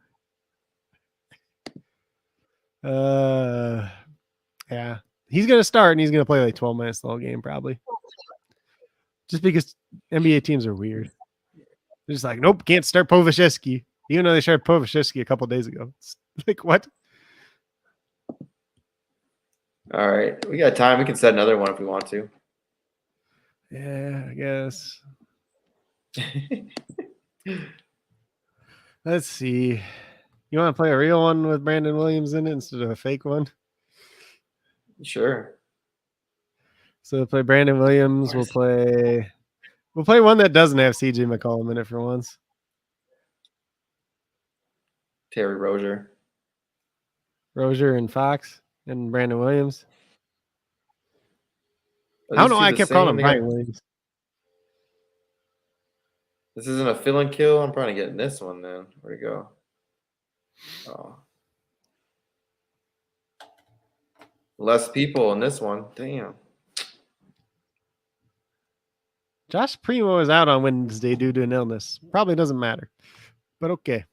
Yeah. He's going to start and he's going to play like 12 minutes the whole game probably. Just because NBA teams are weird. They're just like, nope, can't start Povashevsky. Even though they started Povashevsky a couple days ago. It's like, what? All right. We got time. We can set another one if we want to. Yeah, I guess. Let's see. You want to play a real one with Brandon Williams in it instead of a fake one? Sure. So we'll play Brandon Williams. We'll play one that doesn't have CJ McCollum in it for once. Terry Rozier. Rozier and Fox and Brandon Williams. Are I don't these know two why I the kept same? calling him They Brian got- Williams. This isn't a fill and kill. I'm probably getting this one then. Where'd it go? Oh. Less people in this one. Damn. Josh Primo is out on Wednesday due to an illness. Probably doesn't matter, but okay.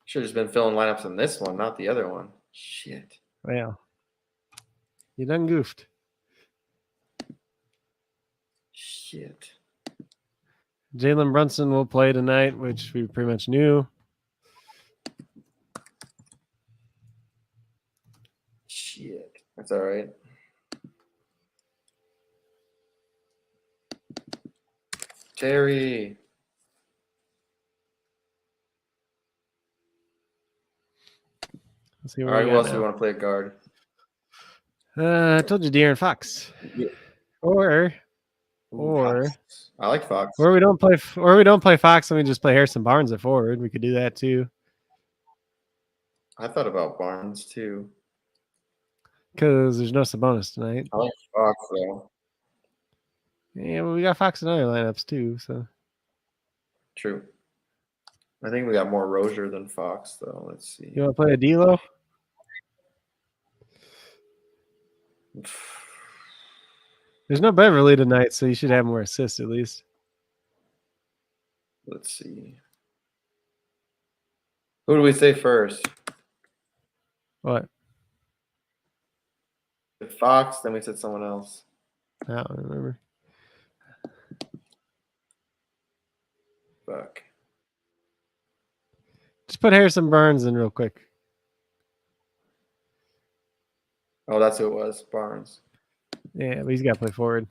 Should have just been filling lineups in this one, not the other one. Shit. Well, you done goofed. Shit. Jalen Brunson will play tonight, which we pretty much knew. Shit. That's all right. Terry. Let's see All what right, we who got else do now. we want to play a guard? I told you De'Aaron Fox. Yeah. Or Fox. I like Fox. we don't play Fox and we just play Harrison Barnes at forward. We could do that too. I thought about Barnes too. Because there's no Sabonis tonight. I like Fox though. Yeah, well, we got Fox in other lineups too. So True. I think we got more Rozier than Fox though. Let's see. you want to play a D'Lo? There's no Beverly tonight, so you should have more assists at least. Let's see. Who do we say first? What? Fox, then we said someone else. I don't remember. Fuck. Just put Harrison Barnes in real quick. Oh, that's who it was. Barnes. Yeah, but he's got to play forward.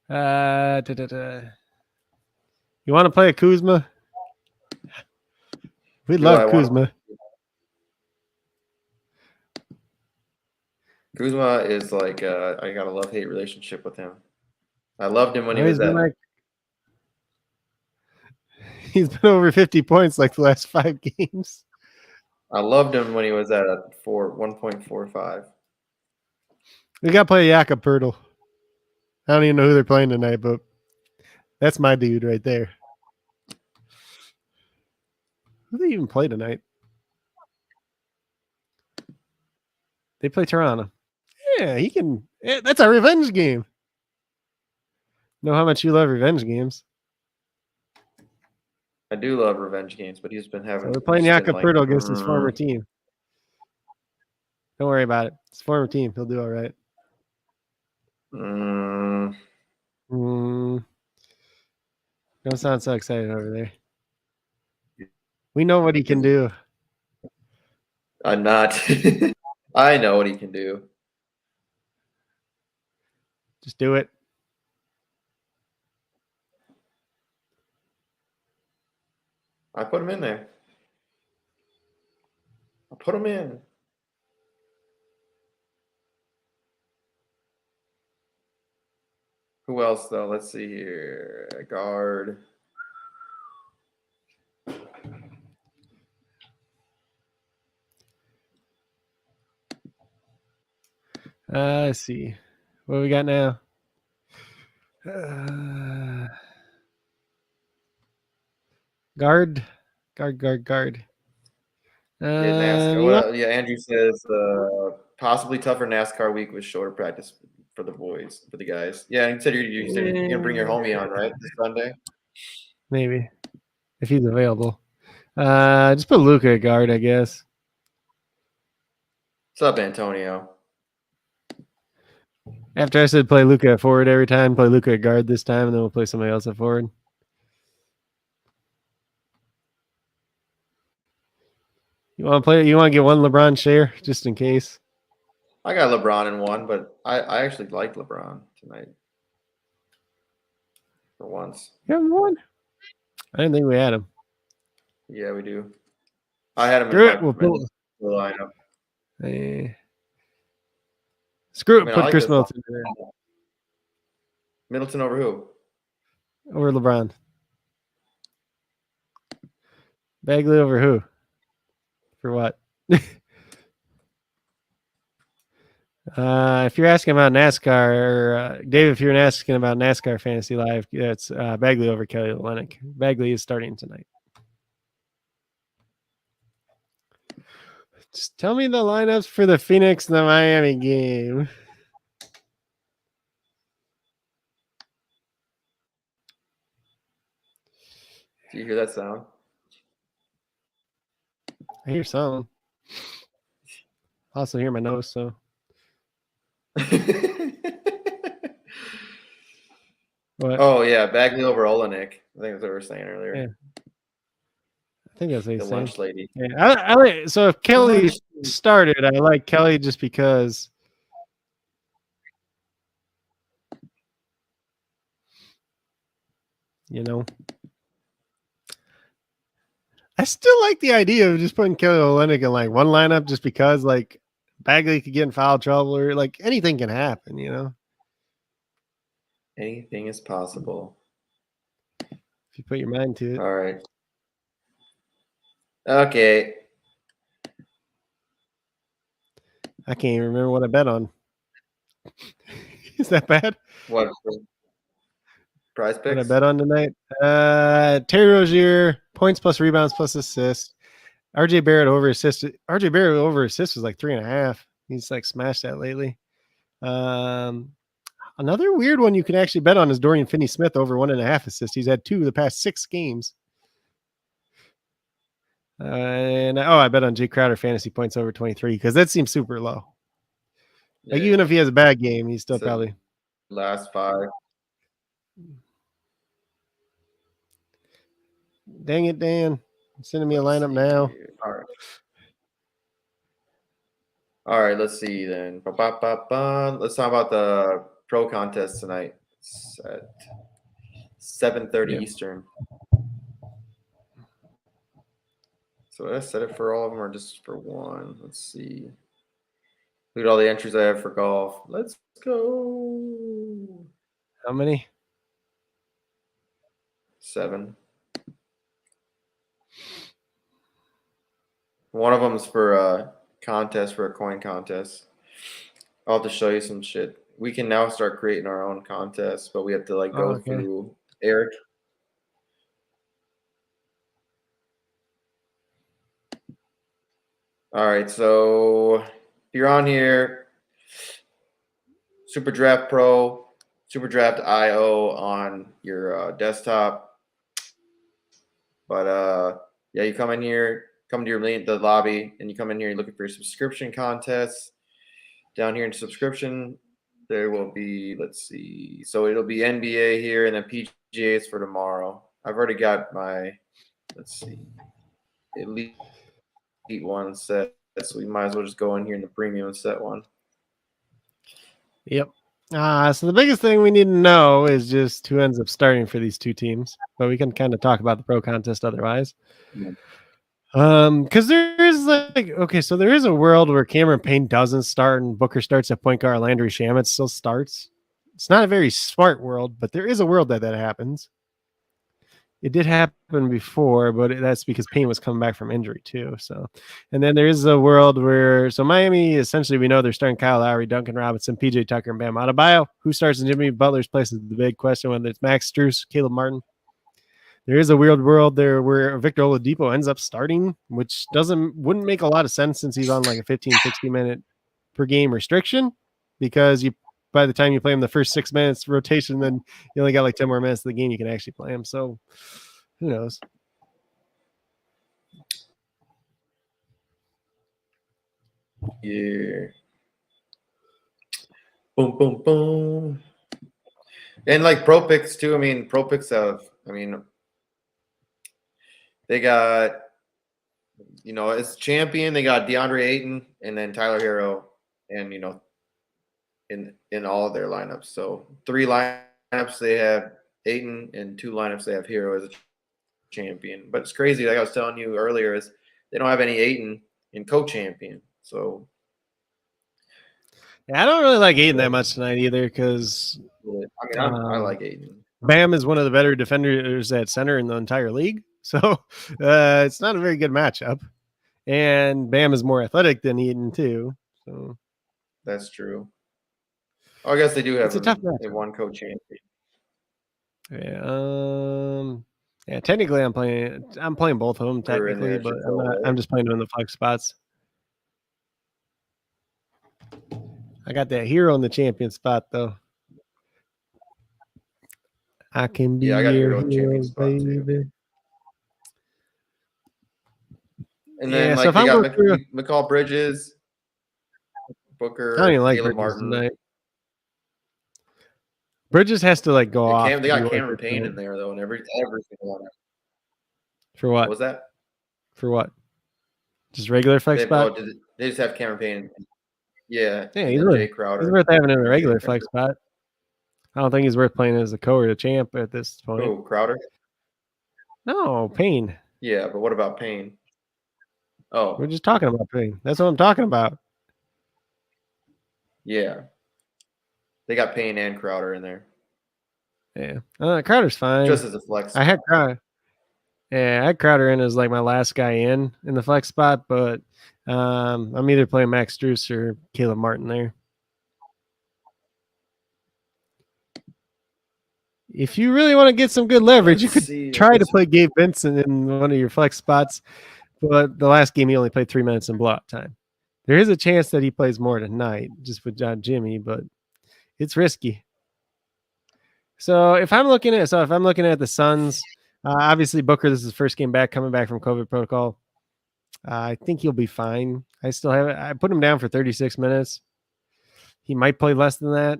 You want to play a Kuzma? We Do I love wanna- Kuzma. Kuzma is like I got a love-hate relationship with him. I loved him when he He's was been at he's been over 50 points like the last 5 games. I loved him when he was at 1.45. We got to play Jakob Pertl. I don't even know who they're playing tonight, but that's my dude right there. Who do they even play tonight? They play Toronto. Yeah, he can. Yeah, that's a revenge game. Know how much you love revenge games. I do love revenge games, but he's been having. So we're playing he's been Jakob like, Pertl against his former team. Don't worry about it. His former team. He'll do all right. Don't sound so excited over there. We know what he can do. I'm not. I know what he can do. Just do it. I put him in there. I put him in. Who else though? Let's see here. A guard. Let's see. What we got now? Guard. NASCAR. Andrew says possibly tougher NASCAR week with shorter practice for the boys, for the guys. Yeah, and you said you're gonna bring your homie on, right? This Sunday. Maybe. If he's available. Just put Luca at guard, I guess. What's up, Antonio? After I said play Luca at forward every time, play Luca at guard this time, and then we'll play somebody else at forward. You want to play? You want to get one LeBron share just in case? I got LeBron in one, but I actually like LeBron tonight. For once. You have one? I didn't think we had him. Yeah, we do. I had him Screw in it. We'll my put, lineup. screw it. I mean, I Put like Chris this Middleton in there. Middleton over who? Over LeBron. Bagley over who? For what? If you're asking about NASCAR, or, Dave, if you're asking about NASCAR Fantasy Live, it's Bagley over Kelly Olynyk. Bagley is starting tonight. Just tell me the lineups for the Phoenix and the Miami game. Do you hear that sound? I hear some. I also hear my nose, so. What? Oh yeah, Bagley over Olenek. I think that's what we were saying earlier. Yeah. I think that's what The he's saying. lunch lady. Yeah, I like. So if Kelly started, I like Kelly just because. You know, I still like the idea of just putting Kelly Olynyk in like one lineup, just because like Bagley could get in foul trouble or like anything can happen. You know, Anything is possible. if you put your mind to it. All right. Okay. I can't even remember what I bet on. Is that bad? What? Prize What I picks? bet on tonight? Terry Rozier, points plus rebounds plus assists. RJ Barrett over assist. RJ Barrett over assist was like 3.5. He's like smashed that lately. Another weird one you can actually bet on is Dorian Finney-Smith over 1.5 assists. He's had 2 of the past 6 games. I bet on Jay Crowder fantasy points over 23 because that seems super low. Like even if he has a bad game, he's still probably last 5. Dang it, Dan. Sending me a lineup now. All right. All right, let's see then. Let's talk about the pro contest tonight. It's at 7:30 Eastern. So did I set it for all of them or just for one? Let's see. Look at all the entries I have for golf. Let's go. How many? 7. One of them is for a contest, for a coin contest. I'll have to show you some shit. We can now start creating our own contests, but we have to like go through Eric. All right, so if you're on here, SuperDraft Pro, SuperDraft IO on your desktop. But yeah, you come in here, come to the lobby, and you come in here, you're looking for your subscription contests. Down here in subscription, there will be, let's see, so it'll be NBA here and then PGAs for tomorrow. I've already got my, let's see, Elite one set, so we might as well just go in here in the premium and set one. Yep. So the biggest thing we need to know is just who ends up starting for these two teams, but we can kind of talk about the pro contest otherwise. Yeah. Because there is so there is a world where Cameron Payne doesn't start and Booker starts at point guard, Landry Shamet still starts. It's not a very smart world, but there is a world that happens. It did happen before, but that's because Payne was coming back from injury too. So, and then there is a world where, so Miami, essentially we know they're starting Kyle Lowry, Duncan Robinson, PJ Tucker, and Bam Adebayo. Who starts in Jimmy Butler's place is the big question, whether it's Max Strus, Caleb Martin. There is a weird world there where Victor Oladipo ends up starting, which wouldn't make a lot of sense since he's on like a 15, 60 minute per game restriction, because by the time you play him the first 6 minutes rotation, then you only got like 10 more minutes of the game you can actually play him. So who knows? Yeah. Boom, boom, boom. And like pro picks too. I mean, pro picks have, they got It's champion. They got DeAndre Ayton and then Tyler Hero, and in all of their lineups. So 3 lineups they have Ayton, and 2 lineups they have Hero as a champion. But it's crazy. Like I was telling you earlier, is they don't have any Ayton in co-champion. So Yeah, I don't really like Ayton that much tonight either because I like Ayton. Bam is one of the better defenders at center in the entire league. So it's not a very good matchup. And Bam is more athletic than Ayton too. So that's true. I guess they do have it's a tough match. They won co-champion. Yeah. Yeah. Technically, I'm playing both of them technically, but I'm just playing them in the flex spots. I got that Hero in the champion spot though. I can be I got your hero, baby. Too. And then they got McCall Bridges, Booker, I don't even like Caleb Bridges Martin. Tonight. Bridges has to go off. They got Cameron Payne in there though, and every single one. For what? What was that? For what? Just regular flex spot? They just have Cameron Payne. Yeah. Yeah, he's worth having in a regular flex spot. I don't think he's worth playing as a co or a champ at this point. Oh, Crowder? No, Payne. Yeah, but what about Payne? Oh. We're just talking about Payne. That's what I'm talking about. Yeah. They got Payne and Crowder in there. Yeah. Crowder's fine. Just as a flex. I had Crowder. Yeah, I had Crowder in as my last guy in the flex spot, but I'm either playing Max Strus or Caleb Martin there. If you really want to get some good leverage, you could try to play Gabe Vincent in one of your flex spots, but the last game he only played 3 minutes in blowout time. There is a chance that he plays more tonight, just with John Jimmy, but it's risky. So if I'm looking at the Suns, obviously Booker, this is his first game back, coming back from COVID protocol. I think he'll be fine. I put him down for 36 minutes. He might play less than that.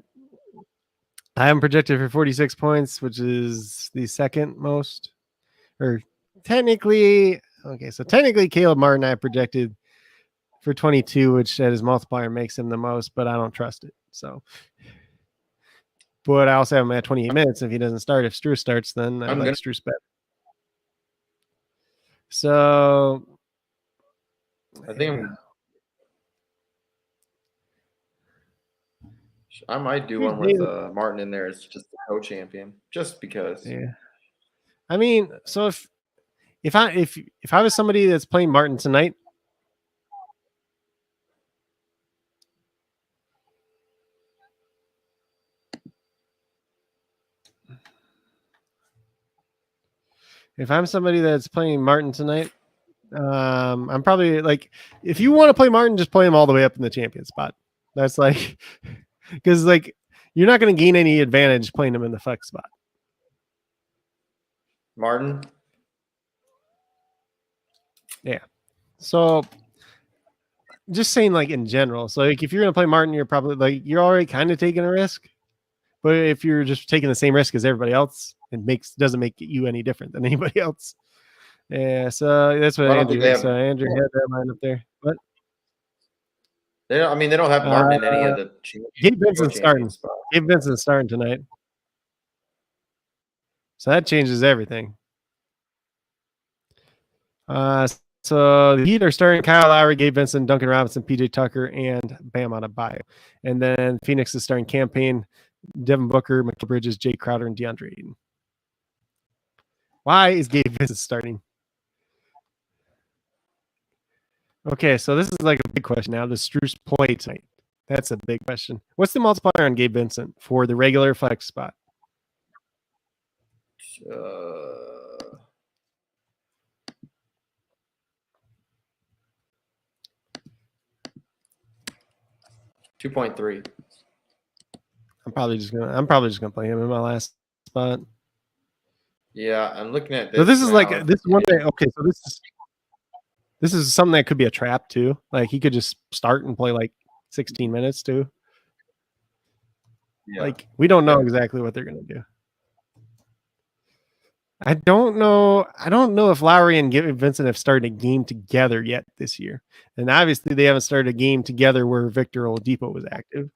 I am projected for 46 points, which is the second most. So technically Caleb Martin I projected for 22, which at his multiplier makes him the most, but I don't trust it. So, but I also have him at 28 minutes. If he doesn't start, if Strus starts, then I like Strus better. So I think I might do one with Martin in there as just the co-champion, just because. Yeah. I mean, so if I was somebody that's playing Martin tonight, I'm probably if you want to play Martin, just play him all the way up in the champion spot. That's because you're not going to gain any advantage playing him in the flex spot. Martin? Yeah. So just saying in general. So if you're going to play Martin, you're probably you're already kind of taking a risk. But if you're just taking the same risk as everybody else, it doesn't make you any different than anybody else. Yeah, so that's what Andrew had. So Andrew had that line up there. But they don't have Martin in any of the Gabe Vincent's starting. Gabe Vincent's starting tonight. So that changes everything. So the Heat are starting Kyle Lowry, Gabe Vincent, Duncan Robinson, PJ Tucker, and Bam on a bye. And then Phoenix is starting Campaign, Devin Booker, McKell Bridges, Jay Crowder, and DeAndre Ayton. Why is Gabe Vincent starting? Okay, so this is a big question now. Does Strus play tonight? That's a big question. What's the multiplier on Gabe Vincent for the regular flex spot? 2.3. I'm probably just gonna play him in my last spot. Yeah, I'm looking at this. So this is this is one day. Okay, so this is something that could be a trap too. He could just start and play 16 minutes too. Yeah. We don't know exactly what they're gonna do. I don't know. I don't know if Lowry and Vincent have started a game together yet this year. And obviously they haven't started a game together where Victor Oladipo was active.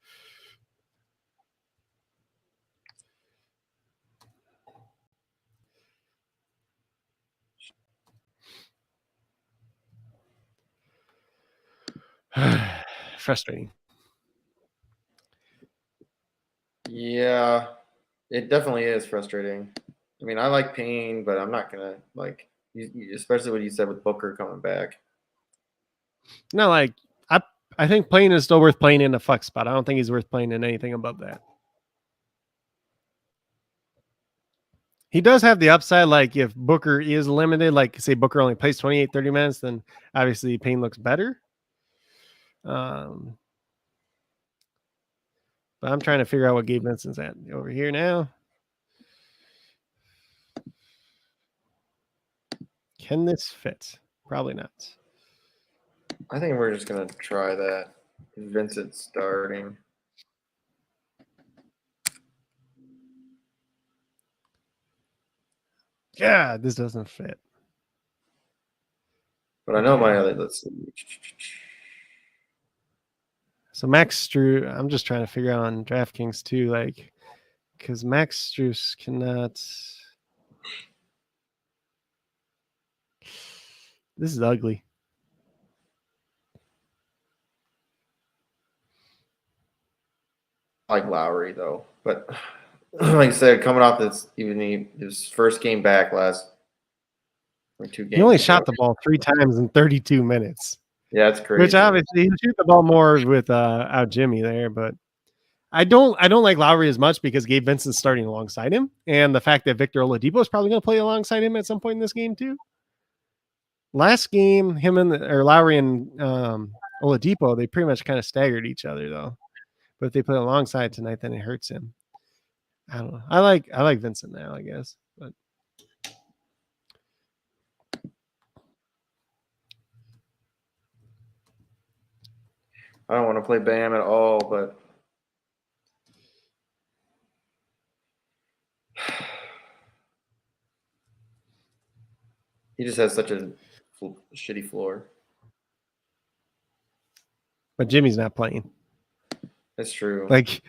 Frustrating. Yeah, it definitely is frustrating. I mean, I like Payne, but I'm not gonna like, especially what you said with Booker coming back. No, like I think playing is still worth playing in a flex spot. I don't think he's worth playing in anything above that. He does have the upside, like if Booker is limited, like say Booker only plays 28, 30 minutes, then obviously Payne looks better. But I'm trying to figure out what Gabe Vincent's at over here now. Can this fit? Probably not. I think we're just gonna try that. Vincent starting. Yeah, this doesn't fit. But I know my other. Let's see. So Max Strus, I'm just trying to figure out on DraftKings too, like, because Max Strus cannot. This is ugly. I like Lowry though, but like I said, coming off this, even his first game back last, or 2 games. He only ago. shot the ball 3 times in 32 minutes. Yeah, that's crazy. Which obviously he shoot the ball more with out Jimmy there, but I don't like Lowry as much because Gabe Vincent's starting alongside him, and the fact that Victor Oladipo is probably going to play alongside him at some point in this game too. Last game, him and Lowry and Oladipo, they pretty much kind of staggered each other though. But if they play alongside tonight, then it hurts him. I don't know. I like Vincent now, I guess, but. I don't want to play Bam at all, but he just has such a shitty floor. But Jimmy's not playing. That's true. Like,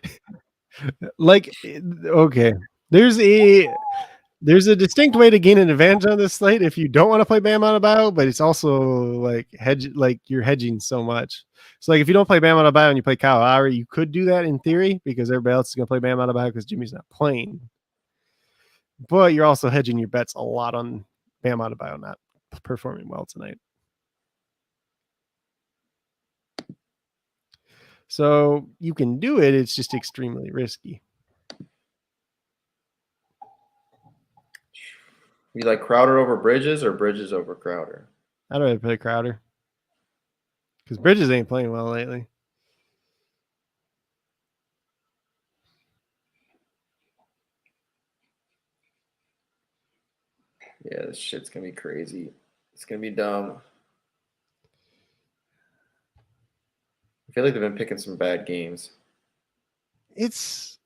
okay. There's a distinct way to gain an advantage on this slate if you don't want to play Bam Adebayo, but it's also like you're hedging so much. So like if you don't play Bam Adebayo and you play Kyle Lowry, you could do that in theory because everybody else is going to play Bam Adebayo because Jimmy's not playing. But you're also hedging your bets a lot on Bam Adebayo not performing well tonight. So you can do it. It's just extremely risky. You like Crowder over Bridges or Bridges over Crowder? I'd rather play Crowder because Bridges ain't playing well lately. Yeah, this shit's gonna be crazy. It's gonna be dumb. I feel like they've been picking some bad games. It's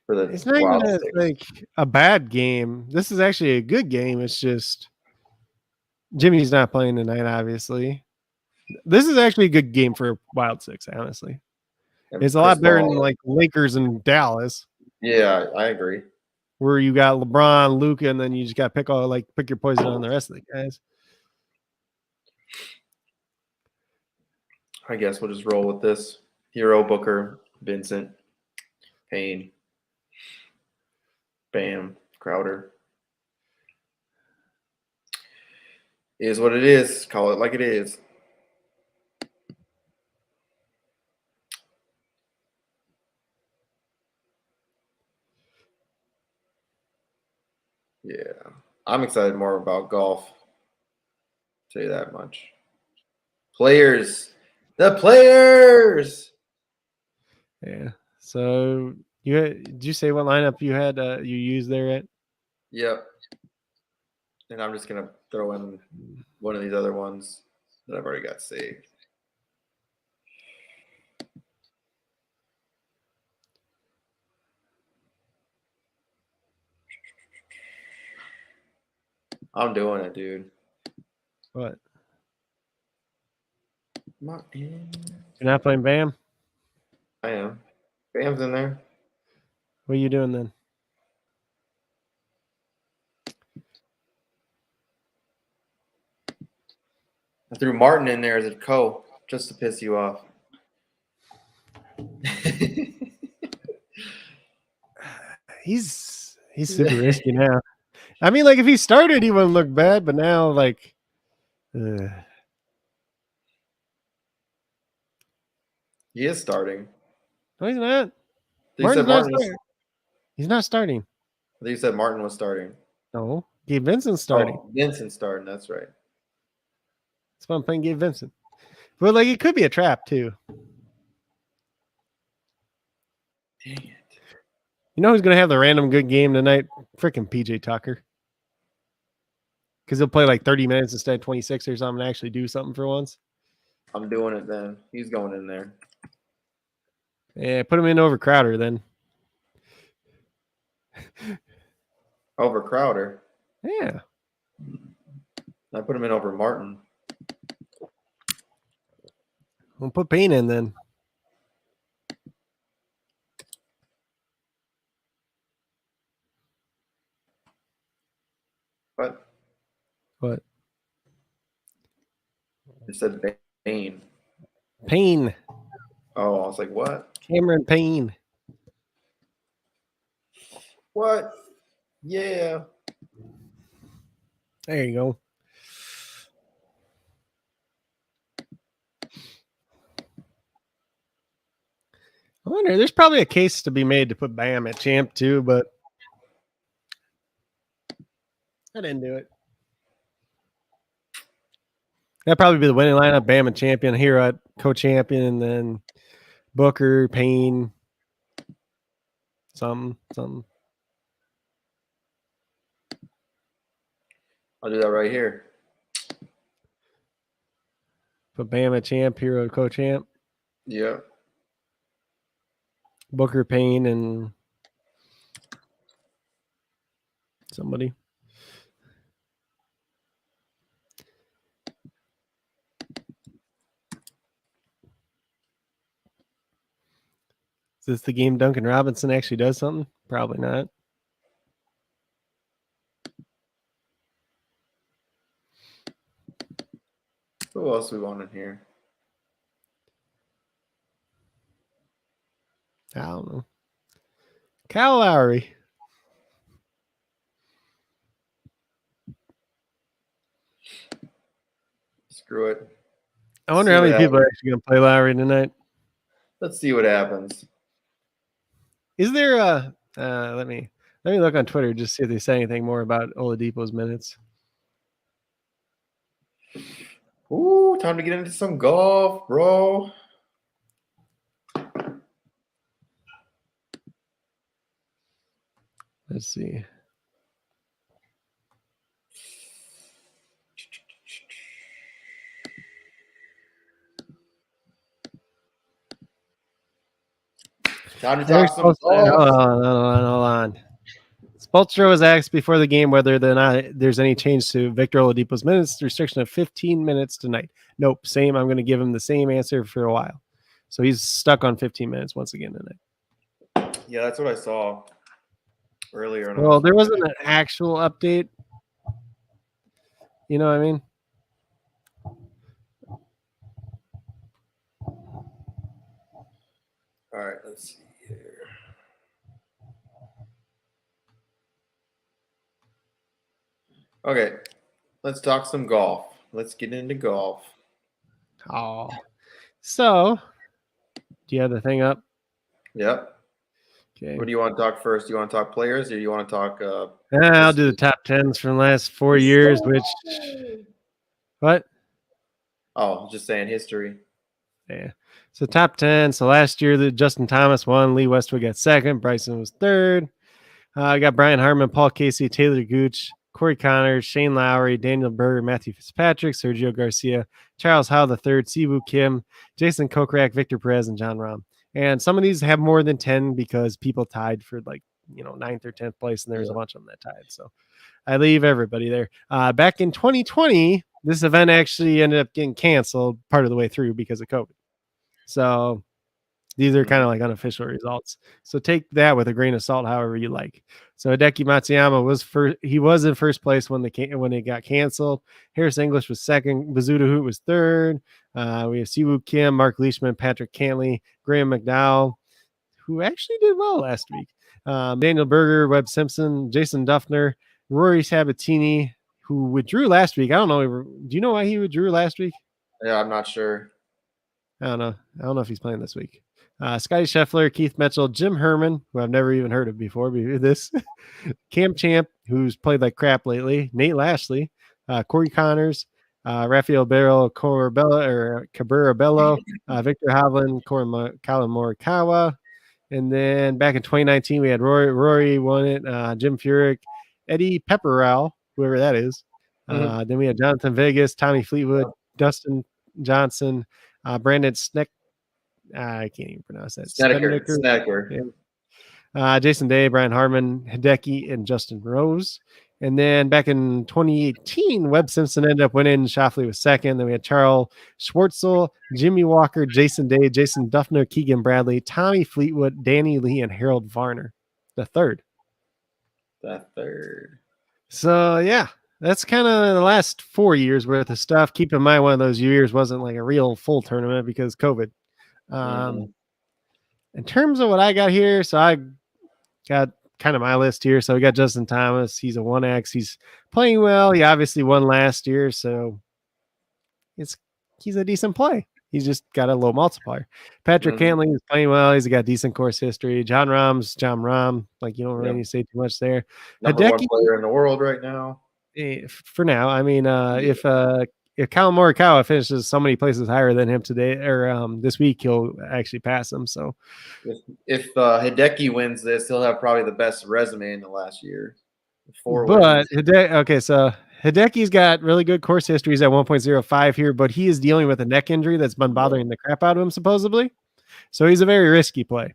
not even like a bad game. This is actually a good game. It's just Jimmy's not playing tonight, obviously. This is actually a good game for Wild Six, honestly. It's a lot better than like Lakers and Dallas. Yeah, I agree. Where you got LeBron, Luka, and then you just got to pick your poison on the rest of the guys. I guess we'll just roll with this. Hero, Booker, Vincent, Payne, Bam, Crowder. Is what it is. Call it like it is. Yeah. I'm excited more about golf. I'll tell you that much. Players. The players. Yeah. So did you say what lineup you had you used there at? Yep. And I'm just gonna throw in one of these other ones that I've already got saved. I'm doing it, dude. What? Martin. You're not playing Bam? I am. Bam's in there. What are you doing then? I threw Martin in there as a co just to piss you off. He's super risky now. I mean, like if he started, he wouldn't look bad, but now like He is starting. no, he's not. You said Martin was, He's not starting. I think you said Martin was starting. No, Gabe Vincent's starting. Oh, Vincent's starting. That's right. That's why I'm playing Gabe Vincent. But like it could be a trap too. Dang it. You know who's gonna have the random good game tonight? Freaking PJ Tucker. Because he'll play like 30 minutes instead of 26 or something and actually do something for once. I'm doing it then. He's going in there. Yeah, put him in over Crowder then. Over Crowder. Yeah. I put him in over Martin. We'll put Payne in then. What? What? You said Bane. Payne. Oh, I was like, what? Cameron Payne. What? Yeah. There you go. I wonder, there's probably a case to be made to put Bam at champ too, but I didn't do it. That'd probably be the winning lineup. Bam and champion, here at co-champion, and then Booker, Payne, something. I'll do that right here. Put Bam at champ, hero, co-champ. Yeah. Booker, Payne, and somebody. Is this the game Duncan Robinson actually does something? Probably not. Who else we want in here? I don't know. Kyle Lowry. Screw it. I wonder how many people are actually going to play Lowry tonight. Let's see what happens. Is there a let me look on Twitter just see if they say anything more about Oladipo's minutes. Ooh, time to get into some golf, bro. Let's see. Time to talk some golf. Hold on. Spolstra was asked before the game whether there's any change to Victor Oladipo's minutes restriction of 15 minutes tonight. Nope, same. I'm going to give him the same answer for a while. So he's stuck on 15 minutes once again tonight. Yeah, that's what I saw earlier. Well, there wasn't an actual update. You know what I mean? All right, let's see here. Okay, let's talk some golf. Let's get into golf. Oh, so do you have the thing up? Yep. Okay. What do you want to talk first? Do you want to talk players, or do you want to talk? I'll do the top 10s from the last 4 years. Which what? Oh, just saying history. Yeah. So top 10. So last year, Justin Thomas won. Lee Westwood got second. Bryson was third. I got Brian Harmon, Paul Casey, Taylor Gooch, Corey Connors, Shane Lowry, Daniel Berger, Matthew Fitzpatrick, Sergio Garcia, Charles Howe III, Siwoo Kim, Jason Kokrak, Victor Perez, and John Rahm. And some of these have more than 10 because people tied for like 9th or 10th place, and there's a bunch of them that tied. So I leave everybody there. Back in 2020, this event actually ended up getting canceled part of the way through because of COVID. So these are kind of like unofficial results. So take that with a grain of salt, however you like. So Hideki Matsuyama was first. He was in first place when it got canceled. Harris English was second. Bazuda Hoot was third. We have Siwoo Kim, Mark Leishman, Patrick Cantley, Graham McDowell, who actually did well last week. Daniel Berger, Webb Simpson, Jason Duffner, Rory Sabatini, who withdrew last week. I don't know. Do you know why he withdrew last week? Yeah, I'm not sure. I don't know. I don't know if he's playing this week. Scotty Scheffler, Keith Mitchell, Jim Herman, who I've never even heard of before this, Cam Champ, who's played like crap lately, Nate Lashley, Corey Connors, Rafael Barrel, Cabrera Bello, Victor Hovland, Colin Morikawa. And then back in 2019, we had Rory won it, Jim Furyk, Eddie Pepperell, whoever that is. Then we had Jonathan Vegas, Tommy Fleetwood, Dustin Johnson, Brandon Sneck. I can't even pronounce that. Snecker. Yeah. Jason Day, Brian Harmon, Hideki, and Justin Rose. And then back in 2018, Webb Simpson ended up winning. Shoffley was second. Then we had Charles Schwartzel, Jimmy Walker, Jason Day, Jason Duffner, Keegan Bradley, Tommy Fleetwood, Danny Lee, and Harold Varner, the third. So, yeah, that's kind of the last 4 years worth of stuff. Keep in mind, one of those years wasn't like a real full tournament because COVID. In terms of what I got here, so I got kind of my list here. So we got Justin Thomas. He's a 1X. He's playing well. He obviously won last year, so he's a decent play. He's just got a low multiplier. Patrick Cantley is playing well. He's got decent course history. John Rahm. Like, you don't really need to say too much there. Number one player in the world right now. For now, I mean, if Colin Morikawa finishes so many places higher than him today or this week, he'll actually pass him. So if Hideki wins this, he'll have probably the best resume in the last year. So Hideki's got really good course history. He's at 1.05 here, but he is dealing with a neck injury that's been bothering the crap out of him, supposedly. So he's a very risky play.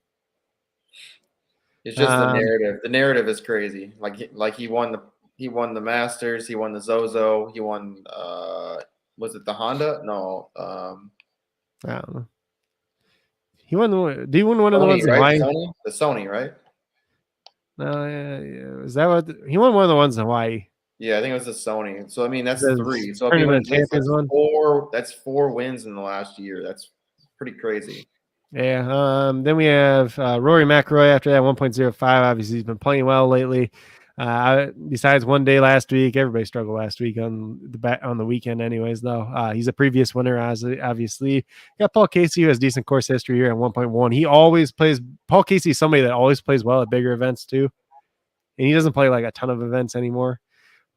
It's just the narrative. The narrative is crazy. Like he won the Masters. He won the Zozo. He won. Was it the Honda? No. I don't know. He won the. Do you win one of the ones? Right? The Sony, right? No, yeah. Is that what he won? One of the ones in Hawaii. Yeah, I think it was the Sony. So I mean, that's 3. So I mean, that's 4 wins in the last year. That's pretty crazy. Yeah. Then we have Rory McIlroy after that 1.05. Obviously, he's been playing well lately. Besides one day last week, everybody struggled last week on the weekend anyways, though. He's a previous winner, obviously. Got Paul Casey, who has decent course history here at 1.1. He always plays. Paul Casey is somebody that always plays well at bigger events too. And he doesn't play like a ton of events anymore,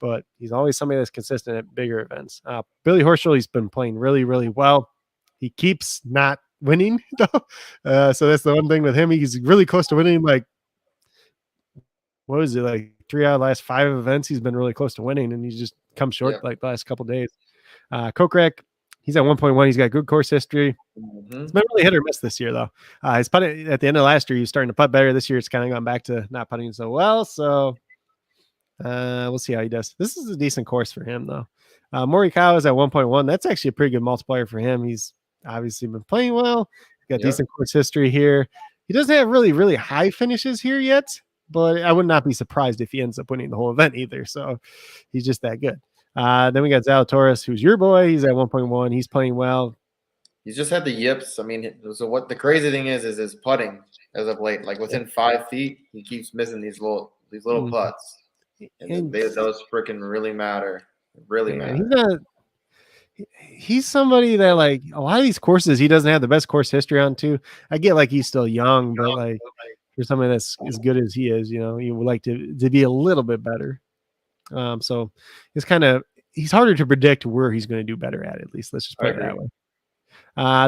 but he's always somebody that's consistent at bigger events. Billy Horschel, he's been playing really, really well. He keeps not winning, though. So that's the one thing with him. He's really close to winning. Like, what is it, like 3 out of the last 5 events he's been really close to winning, and he's just come short like the last couple of days. Kokrak, he's at 1.1. He's got good course history. It's been really hit or miss this year, though. His putting at the end of last year, he was starting to putt better. This year, it's kind of gone back to not putting so well. So we'll see how he does. This is a decent course for him, though. Morikawa is at 1.1. That's actually a pretty good multiplier for him. He's obviously been playing well. He's got decent course history here. He doesn't have really, really high finishes here yet, but I would not be surprised if he ends up winning the whole event either. So he's just that good. Then we got Zalatoris, who's your boy. He's at 1.1. He's playing well. He's just had the yips. I mean, so what the crazy thing is his putting as of late. Like within 5 feet, he keeps missing these little putts. And those freaking really matter. Really matter. He's somebody that, like, a lot of these courses, he doesn't have the best course history on too. I get like he's still young, but like for somebody that's as good as he is, you would like to be a little bit better. So it's he's harder to predict where he's going to do better at least. Let's just put it that way.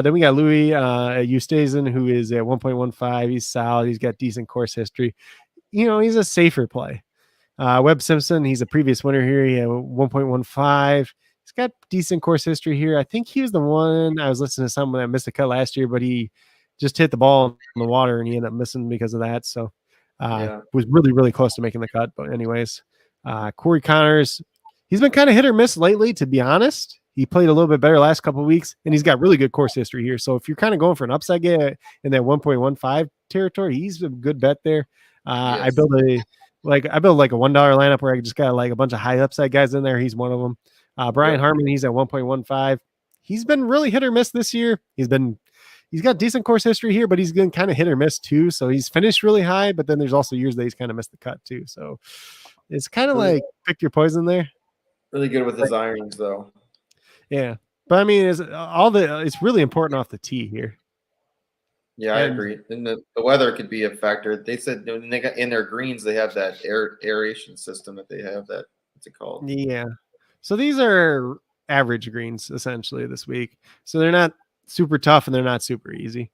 Then we got Louis Oosthuizen, who is at 1.15. He's solid. He's got decent course history. He's a safer play. Webb Simpson, he's a previous winner here. He had 1.15. He's got decent course history here. I think he was the one I was listening to someone that missed a cut last year, but he just hit the ball in the water and he ended up missing because of that. So Was really, really close to making the cut. But anyways, Corey Connors, he's been kind of hit or miss lately, to be honest. He played a little bit better last couple of weeks, and he's got really good course history here. So if you're kind of going for an upside guy in that 1.15 territory, he's a good bet there. I build like a $1 lineup where I just got like a bunch of high upside guys in there. He's one of them. Brian Harmon, he's at 1.15. He's been really hit or miss this year. He's got decent course history here, but he's been kind of hit or miss too. So he's finished really high, but then there's also years that he's kind of missed the cut too. So it's kind of like pick your poison there. Really good with his irons though. Yeah. But I mean, it's really important off the tee here. Yeah, I agree. And the weather could be a factor. They said when they got in their greens, they have that aeration system that they have that. What's it called? Yeah. So these are average greens essentially this week. So they're not super tough and they're not super easy.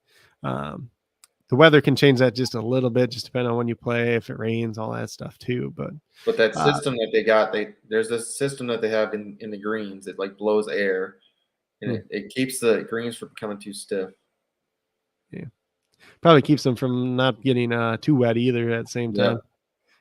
The weather can change that just a little bit, just depending on when you play, if it rains, all that stuff too. But that system that they got, there's this system that they have in the greens. It like blows air, and it keeps the greens from becoming too stiff. Yeah, probably keeps them from not getting too wet either at the same time.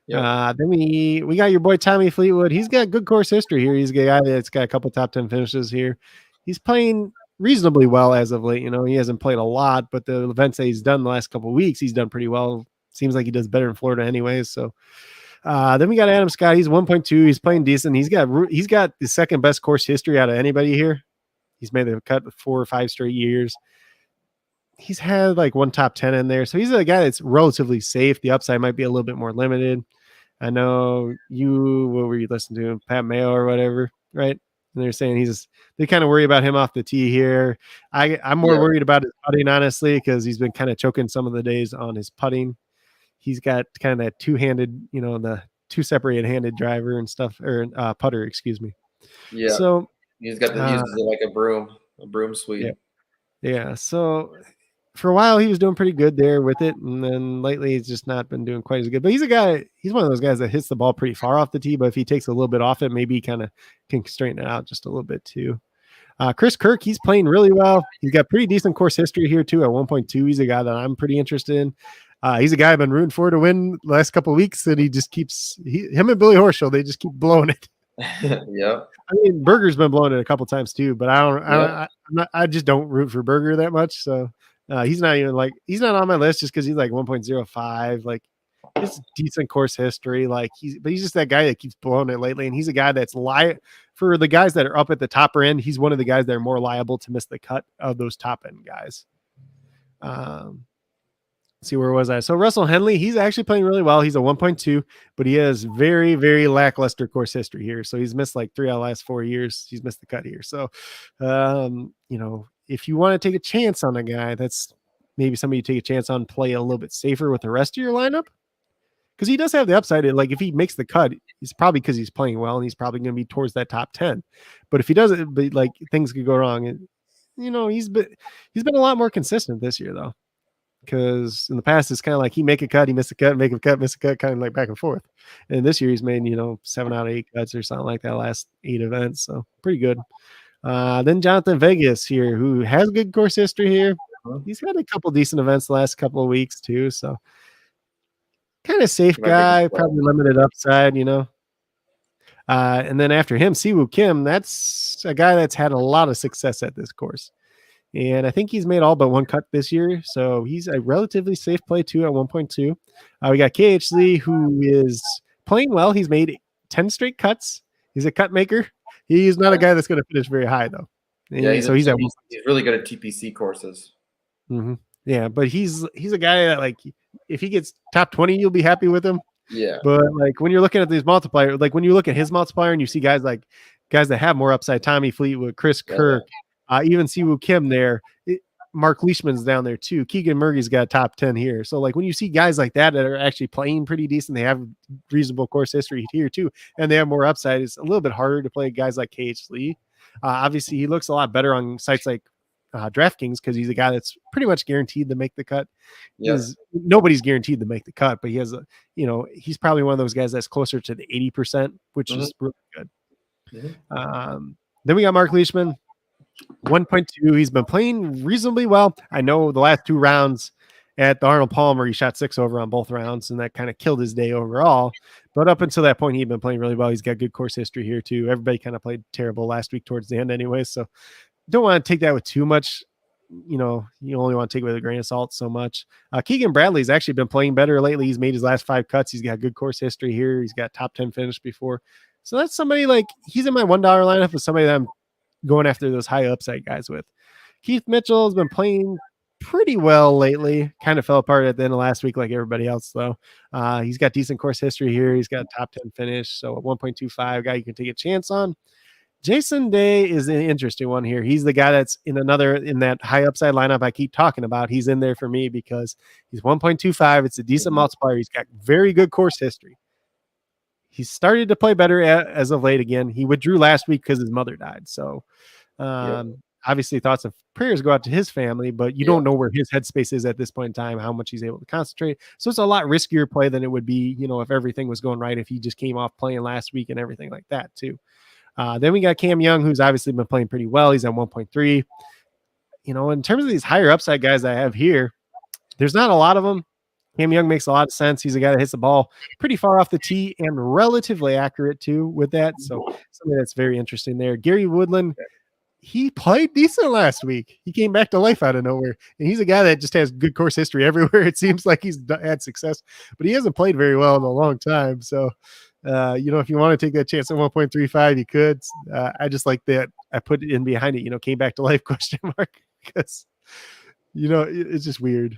Yeah. Then we got your boy Tommy Fleetwood. He's got good course history here. He's a guy that's got a couple top 10 finishes here. He's playing reasonably well as of late. You know, he hasn't played a lot, but the events that he's done the last couple of weeks, he's done pretty well. Seems like he does better in Florida anyways. So then we got Adam Scott. He's 1.2. He's playing decent. He's got the second best course history out of anybody here. He's made the cut 4 or 5 straight years. He's had like one top 10 in there. So he's a guy that's relatively safe. The upside might be a little bit more limited. I know what were you listening to? Pat Mayo or whatever, right? And they're saying they kind of worry about him off the tee here. I'm more worried about his putting, honestly, because he's been kind of choking some of the days on his putting. He's got kind of that two-handed, the two separated handed driver and stuff, or putter, excuse me. Yeah. So he's got he uses it like a broom sweep. Yeah. So for a while he was doing pretty good there with it, and then lately he's just not been doing quite as good. But he's one of those guys that hits the ball pretty far off the tee, but if he takes a little bit off it, maybe he kind of can straighten it out just a little bit too. Chris Kirk, he's playing really well. He's got pretty decent course history here too at 1.2. He's a guy that I'm pretty interested in. He's a guy I've been rooting for to win the last couple of weeks, and he just keeps him and Billy Horschel, they just keep blowing it. Yeah. I mean, Berger's been blowing it a couple times too, but I just don't root for Berger that much. So he's not on my list just because he's like 1.05, like it's decent course history. Like he's just that guy that keeps blowing it lately. And he's a guy that's for the guys that are up at the top end. He's one of the guys that are more liable to miss the cut of those top end guys. See, where was I? So Russell Henley, he's actually playing really well. He's a 1.2, but he has very, very lackluster course history here. So he's missed like 3 out of the last 4 years. He's missed the cut here. So, if you want to take a chance on a guy, that's maybe somebody you take a chance on, play a little bit safer with the rest of your lineup. Because he does have the upside. Like if he makes the cut, it's probably because he's playing well and he's probably going to be towards that top 10. But if he doesn't, like things could go wrong. And, he's been a lot more consistent this year though. Because in the past, it's kind of like he make a cut, he miss a cut, make a cut, miss a cut, kind of like back and forth. And this year he's made, 7 out of 8 cuts or something like that last 8 events. So pretty good. Then Jonathan Vegas here, who has good course history here. He's had a couple decent events the last couple of weeks too. So kind of safe guy, probably limited upside, And then after him, Siwoo Kim, that's a guy that's had a lot of success at this course. And I think he's made all but one cut this year. So he's a relatively safe play too at 1.2. We got KH Lee, who is playing well. He's made 10 straight cuts. He's a cut maker. He's not a guy that's going to finish very high though. And he's really good at TPC courses. Mm-hmm. Yeah, but he's a guy that like if he gets top 20, you'll be happy with him. Yeah. But like when you're looking at these multipliers, like when you look at his multiplier and you see guys that have more upside, Tommy Fleetwood, Chris Kirk, even Siwoo Kim there, Mark Leishman's down there too. Keegan Murray's got top 10 here. So like when you see guys like that are actually playing pretty decent, they have reasonable course history here too, and they have more upside, it's a little bit harder to play guys like KH Lee. Obviously he looks a lot better on sites like DraftKings because he's a guy that's pretty much guaranteed to make the cut. Yes. Nobody's guaranteed to make the cut, but he has he's probably one of those guys that's closer to the 80%, which is really good. Mm-hmm. Then we got Mark Leishman, 1.2. He's been playing reasonably well. I know the last 2 rounds At the Arnold Palmer, he shot 6 over on both rounds, and that kind of killed his day overall. But up until that point, he'd been playing really well. He's got good course history here, too. Everybody kind of played terrible last week towards the end anyway, so don't want to take that with too much. You only want to take it with a grain of salt so much. Keegan Bradley's actually been playing better lately. He's made his last 5 cuts. He's got good course history here. He's got top 10 finish before. So that's somebody like he's in my $1 lineup with somebody that I'm going after those high upside guys with. Keith Mitchell has been playing pretty well lately. Kind of fell apart at the end of last week like everybody else, though. He's got decent course history here. He's got a top 10 finish. So a 1.25 guy you can take a chance on. Jason Day is an interesting one here. He's the guy that's in that high upside lineup I keep talking about. He's in there for me because he's 1.25. It's a decent multiplier. He's got very good course history. He's started to play better as of late again. He withdrew last week because his mother died. So obviously thoughts of prayers go out to his family, but you don't know where his headspace is at this point in time, how much he's able to concentrate. So it's a lot riskier play than it would be, if everything was going right, if he just came off playing last week and everything like that too. Then we got Cam Young, who's obviously been playing pretty well. He's at 1.3. In terms of these higher upside guys I have here, there's not a lot of them. Cam Young makes a lot of sense. He's a guy that hits the ball pretty far off the tee and relatively accurate too with that. So something that's very interesting there. Gary Woodland, he played decent last week. He came back to life out of nowhere. And he's a guy that just has good course history everywhere. It seems like he's had success, but he hasn't played very well in a long time. So if you want to take that chance at 1.35, you could. I just like that. I put it in behind it, came back to life question mark because, it's just weird.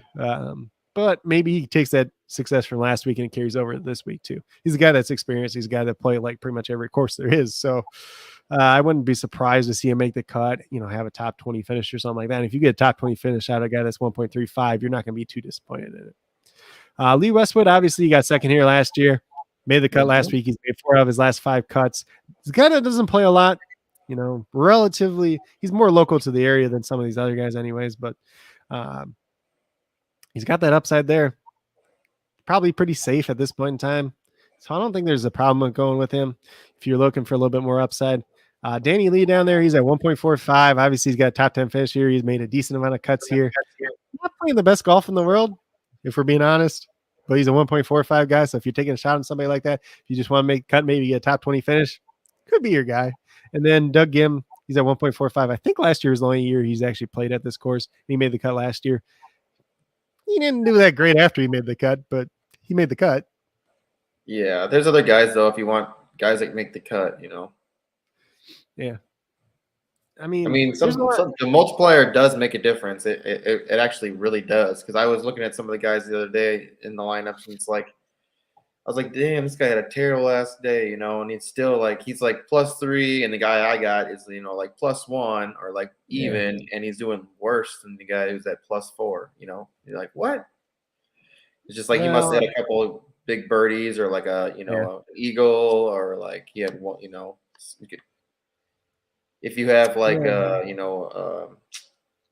But maybe he takes that success from last week and it carries over this week too. He's a guy that's experienced. He's a guy that played like pretty much every course there is. So I wouldn't be surprised to see him make the cut, have a top 20 finish or something like that. And if you get a top 20 finish out of a guy that's 1.35, you're not going to be too disappointed in it. Lee Westwood, obviously, he got second here last year. Made the cut last week. He's made 4 out of his last 5 cuts. He's a guy that doesn't play a lot, relatively. He's more local to the area than some of these other guys anyways, but he's got that upside there. Probably pretty safe at this point in time. So I don't think there's a problem with going with him if you're looking for a little bit more upside. Danny Lee down there, he's at 1.45. Obviously, he's got a top 10 finish here. He's made a decent amount of cuts here. Not playing the best golf in the world, if we're being honest. But he's a 1.45 guy. So if you're taking a shot on somebody like that, if you just want to make a cut, maybe get a top 20 finish, could be your guy. And then Doug Gim, he's at 1.45. I think last year was the only year he's actually played at this course. He made the cut last year. He didn't do that great after he made the cut, but he made the cut. Yeah, there's other guys, though, if you want guys that make the cut, Yeah. I mean the multiplier does make a difference. It actually really does. Because I was looking at some of the guys the other day in the lineups, and it's like, I was like, damn, this guy had a terrible ass day, and he's still he's like +3, and the guy I got is like +1 or like even, and he's doing worse than the guy who's at +4. You're like, what? It's just like he must have had a couple of big birdies or like a a eagle, or like he had one. If you have like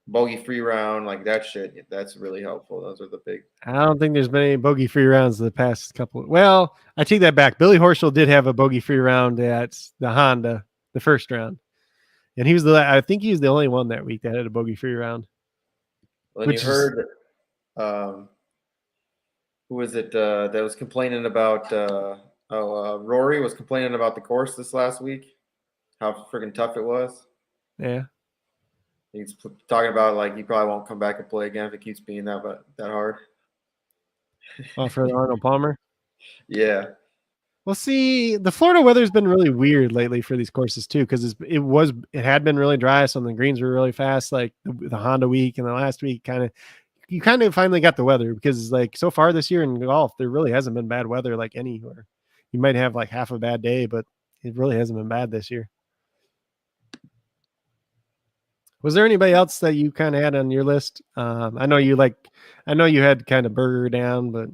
bogey free round, like that shit, that's really helpful. Those are the big. I don't think there's been any bogey free rounds the past couple. Well, I take that back. Billy Horschel did have a bogey free round at the Honda, the first round, and I think he was the only one that week that had a bogey free round. Well, you heard, who was it that was complaining about? Rory was complaining about the course this last week. How freaking tough it was. Yeah. He's talking about like he probably won't come back and play again if it keeps being that hard. Oh, for Arnold Palmer? Yeah. Well, see, the Florida weather's been really weird lately for these courses too, because it had been really dry, so the greens were really fast, like the Honda week and the last week you kind of finally got the weather, because like so far this year in golf, there really hasn't been bad weather like anywhere. You might have like half a bad day, but it really hasn't been bad this year. Was there anybody else that you kind of had on your list? I know you had kind of Burger down, but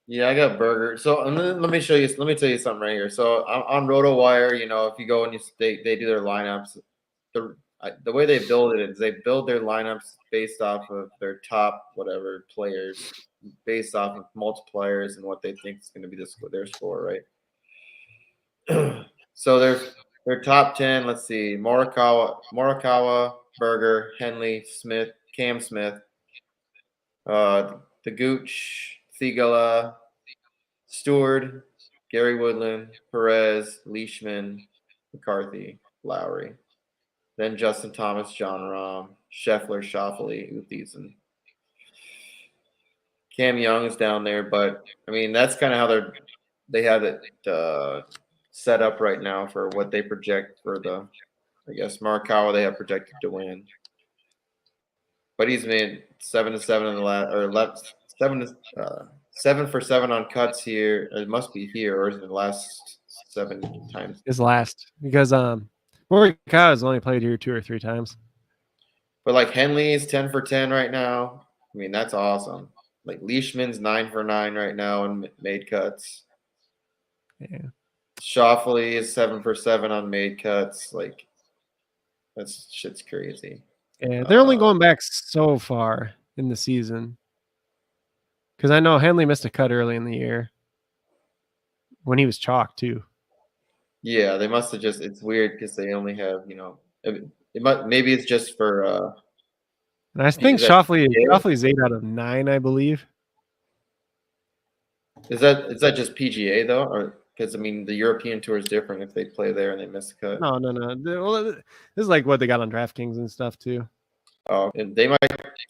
yeah, I got Burger. So let me tell you something right here. So on RotoWire, if you go and they do their lineups, the way they build it is they build their lineups based off of their top whatever players, based off of multipliers and what they think is going to be their score, right? So their top 10. Let's see: Morikawa, Berger, Henley, Smith, Cam Smith, the Gooch, Thigala, Stewart, Gary Woodland, Perez, Leishman, McCarthy, Lowry. Then Justin Thomas, John Rahm, Scheffler, Schauffele, Uthisen. Cam Young is down there, but I mean that's kind of how they have it set up right now for what they project for the, I guess Morikawa they have projected to win. But he's made 7-7 in the last, or left 7 for 7 on cuts here. It must be here, or is it the last 7 times? His last, because Morikawa's only played here 2 or 3 times. But like Henley's 10 for 10 right now. I mean that's awesome. Like Leishman's 9 for 9 right now and made cuts. Yeah. Schauffele is 7 for 7 on made cuts. Like that's shit's crazy. Yeah, they're only going back so far in the season. Because I know Henley missed a cut early in the year when he was chalk too. Yeah, they must have just. It's weird because they only have, maybe it's just for. And I think Schauffele's 8 out of 9, I believe. Is that just PGA though, or because I mean the European Tour is different if they play there and they miss a cut? No. Well, this is like what they got on DraftKings and stuff too. Oh, and they might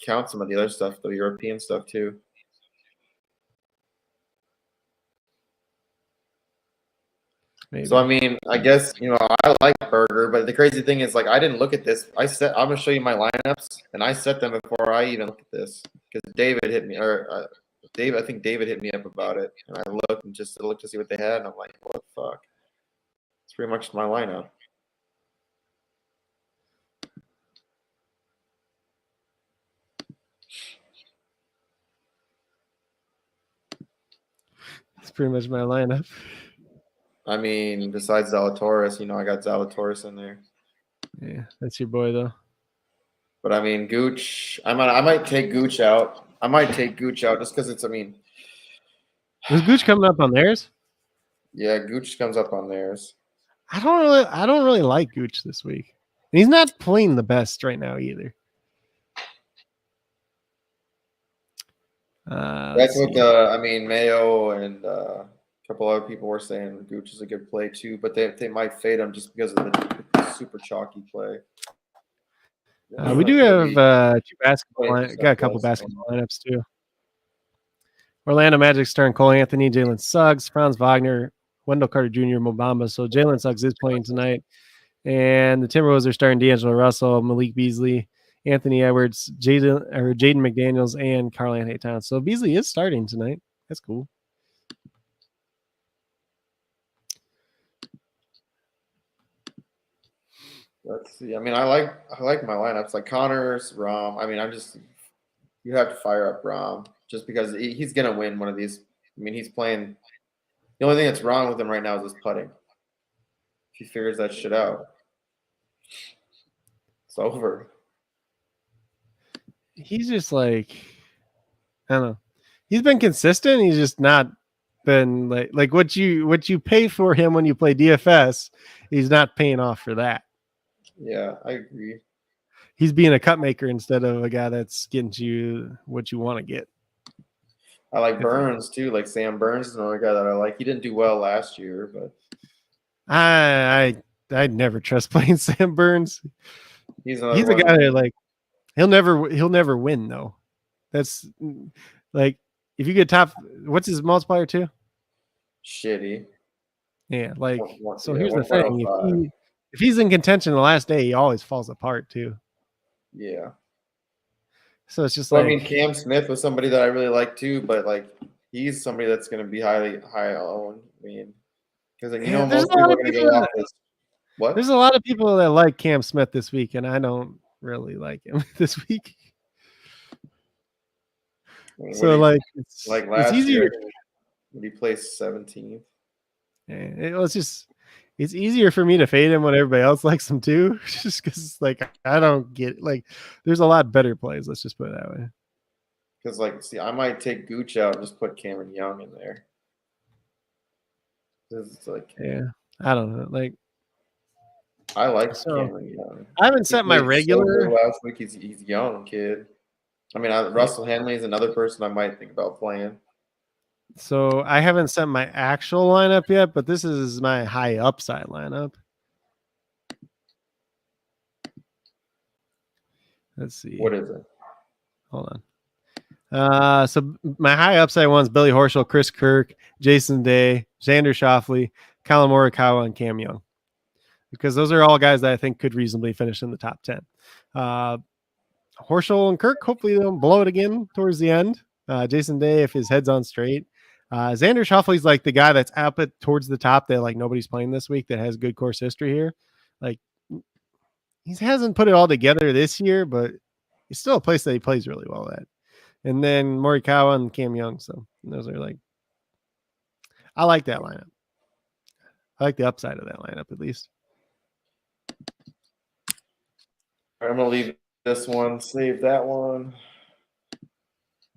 count some of the other stuff, the European stuff too. Maybe. So I mean, I guess I like Berger, but the crazy thing is like I didn't look at this. I'm gonna show you my lineups, and I set them before I even looked at this because David hit me, or I think David hit me up about it, and I looked and just looked to see what they had, and I'm like, what the fuck? It's pretty much my lineup. It's pretty much my lineup. I mean, besides Zalatoris, I got Zalatoris in there. Yeah, that's your boy though. But I mean, Gooch, I might take Gooch out. I might take Gooch out just because it's. I mean, was Gooch coming up on theirs? Yeah, Gooch comes up on theirs. I don't really like Gooch this week. And he's not playing the best right now either. That's what Mayo and a couple other people were saying. Gooch is a good play too, but they might fade him just because of the super chalky play. We do have 2 basketball. Got a couple basketball lineups too. Orlando Magic starting Cole Anthony, Jalen Suggs, Franz Wagner, Wendell Carter Jr., Mobamba. So Jalen Suggs is playing tonight. And the Timberwolves are starting D'Angelo Russell, Malik Beasley, Anthony Edwards, Jaden McDaniels, and Karl-Anthony Towns. So Beasley is starting tonight. That's cool. Let's see. I mean, I like my lineups. Like Connors, Rahm. I mean, you have to fire up Rahm just because he's gonna win one of these. I mean, he's playing. The only thing that's wrong with him right now is his putting. If he figures that shit out, it's over. He's just like, I don't know. He's been consistent. He's just not been like what you pay for him when you play DFS. He's not paying off for that. Yeah, I agree. He's being a cut maker instead of a guy that's getting you what you want to get. I like Burns too. Like Sam Burns is another guy that I like. He didn't do well last year, but I'd never trust playing Sam Burns. He's a guy that like he'll never win though. That's like if you get top, what's his multiplier too? Shitty. Yeah, like so. Here's the thing: if he's in contention the last day, he always falls apart too. Yeah. So it's just so, like I mean, Cam Smith was somebody that I really like too, but like he's somebody that's going to be high owned. I mean, because most people are going to go off this. What? There's a lot of people that like Cam Smith this week, and I don't really like him this week. So like it's last year when he placed 17th. Yeah, it's easier for me to fade him when everybody else likes him too, just because like I don't get like there's a lot better plays. Let's just put it that way. Because I might take Gooch out and just put Cameron Young in there. It's I don't know. Like I like Cameron Young. I haven't set my regular last week. He's young kid. I mean, Russell Henley is another person I might think about playing. So I haven't set my actual lineup yet, but this is my high upside lineup. Let's see. What is it? Hold on. So my high upside one's Billy Horschel, Chris Kirk, Jason Day, Xander Schauffele, Colin Morikawa, and Cam Young. Because those are all guys that I think could reasonably finish in the top 10. Horschel and Kirk, hopefully they'll blow it again towards the end. Jason Day, if his head's on straight. Xander Schauffele's like the guy that's up towards the top that like nobody's playing this week that has good course history here. Like he hasn't put it all together this year, but it's still a place that he plays really well at. And then Morikawa and Cam Young. So those are like, I like that lineup. I like the upside of that lineup at least. I'm gonna leave this one, save that one.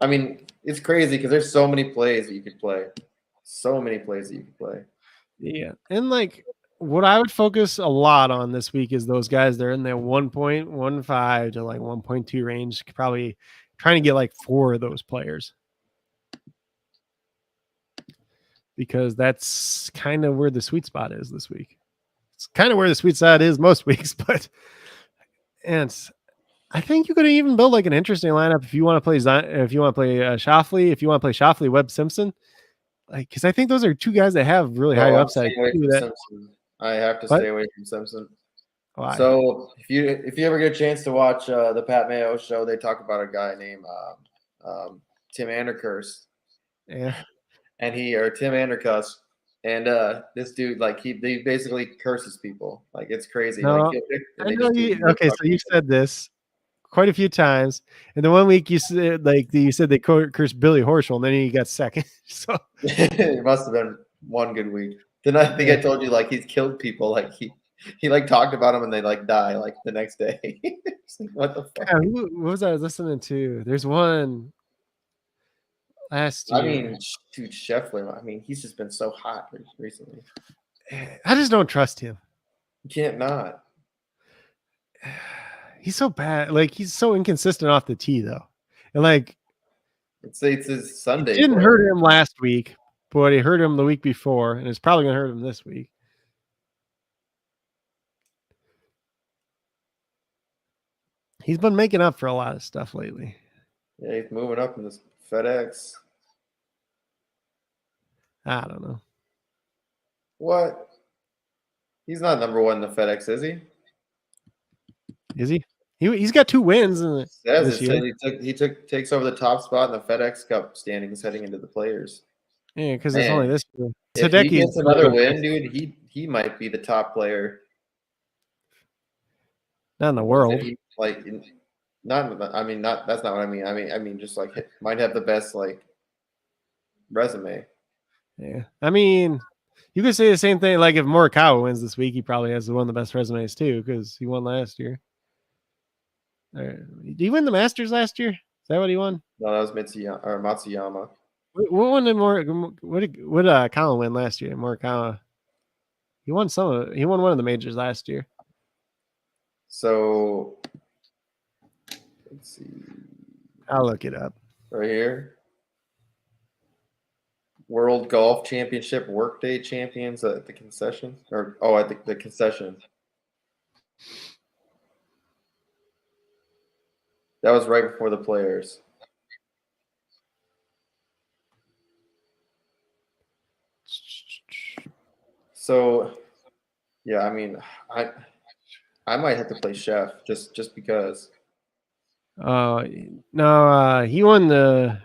I mean, it's crazy because there's so many plays that you could play. So many plays that you could play. Yeah. And like what I would focus a lot on this week is those guys that are in their 1.15 to like 1.2 range, probably trying to get like 4 of those players. Because that's kind of where the sweet spot is this week. It's kind of where the sweet spot is most weeks, but and I think you could even build like an interesting lineup if you want to play Schauffele, if you want to play Schauffele, Webb Simpson, like because I think those are 2 guys that have really high upside. I have to stay away from Simpson. Why? So if you ever get a chance to watch the Pat Mayo show, they talk about a guy named Tim Anderkirst. Yeah. And Tim Andercuss, and this dude like he basically curses people, like it's crazy. No, like, I know you. Okay, so you said this quite a few times, and the one week you said they cursed Billy Horschel, and then he got second. So it must have been one good week. Then I think I told you like he's killed people, like he like talked about them and they like die like the next day. Like, what the fuck? Yeah, what was I listening to? There's one. Last year. I mean, dude, Scheffler. I mean, he's just been so hot recently. I just don't trust him. You can't not. He's so bad. Like he's so inconsistent off the tee, though. And like, it's his Sunday. It didn't hurt him last week, but it hurt him the week before, and it's probably gonna hurt him this week. He's been making up for a lot of stuff lately. Yeah, he's moving up in this FedEx. I don't know. What? He's not number 1 in the FedEx, is he? Is he? He's got 2 wins in this year. He takes over the top spot in the FedEx Cup standings heading into the Players. Yeah, because it's only this year. If he gets another win, dude, he might be the top player. Not in the world. That's not what I mean. I mean, just like might have the best like resume. Yeah, I mean, you could say the same thing. Like if Morikawa wins this week, he probably has one of the best resumes too because he won last year. Did he win the Masters last year? Is that what he won? No, that was Matsuyama. What one did what Colin win last year? Morikawa. He won one of the majors last year. So let's see. I'll look it up. Right here. World Golf Championship Workday Champions at the concession. At the concession. That was right before the Players. So yeah, I mean I might have to play Chef just because. No, he won the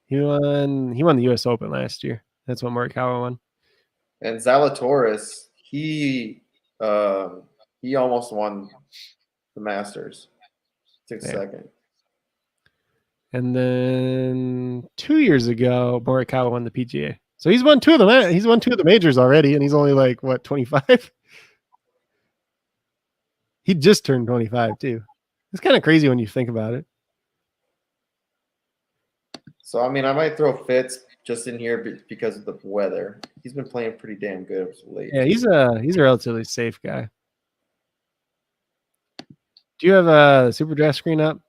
US Open last year. That's what Morikawa won. And Zalatoris, he almost won the Masters. Took second. And then 2 years ago, Morikawa won the PGA. So he's won 2 of the majors already, and he's only like what 25. He just turned 25 too. It's kind of crazy when you think about it. So I mean, I might throw Fitz just in here because of the weather. He's been playing pretty damn good as of late. Yeah, he's a relatively safe guy. Do you have a SuperDraft screen up?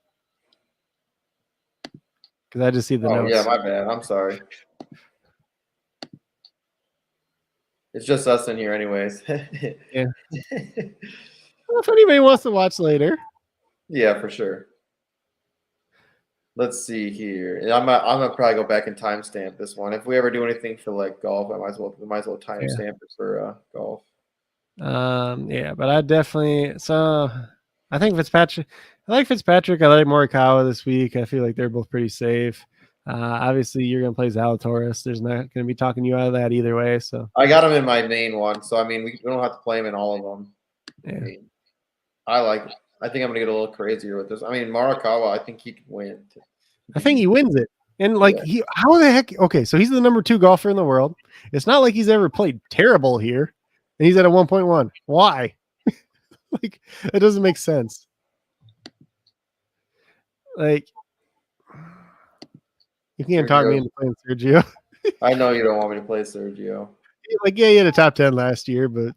because I just see the Oh notes. yeah, my bad. I'm sorry. It's just us in here, anyways. Yeah. Well, if anybody wants to watch later. Yeah, for sure. Let's see here. I'm gonna probably go back and timestamp this one. If we ever do anything for like golf, I might as well timestamp it for golf. Yeah, but I definitely I think Fitzpatrick. I like Fitzpatrick. I like Morikawa this week. I feel like they're both pretty safe. Obviously, you're gonna play Zalatoris. There's not gonna be talking you out of that either way. So I got him in my main one, so I mean we don't have to play him in all of them. yeah. I think I'm gonna get a little crazier with this. I mean Morikawa, I think he can win. I think he wins it. And like how the heck? Okay, so he's the number 2 golfer in the world. It's not like he's ever played terrible here, and he's at a 1.1. Why? Like it doesn't make sense. Like you can't talk me into playing Sergio. I know you don't want me to play Sergio. Like he had a top 10 last year, but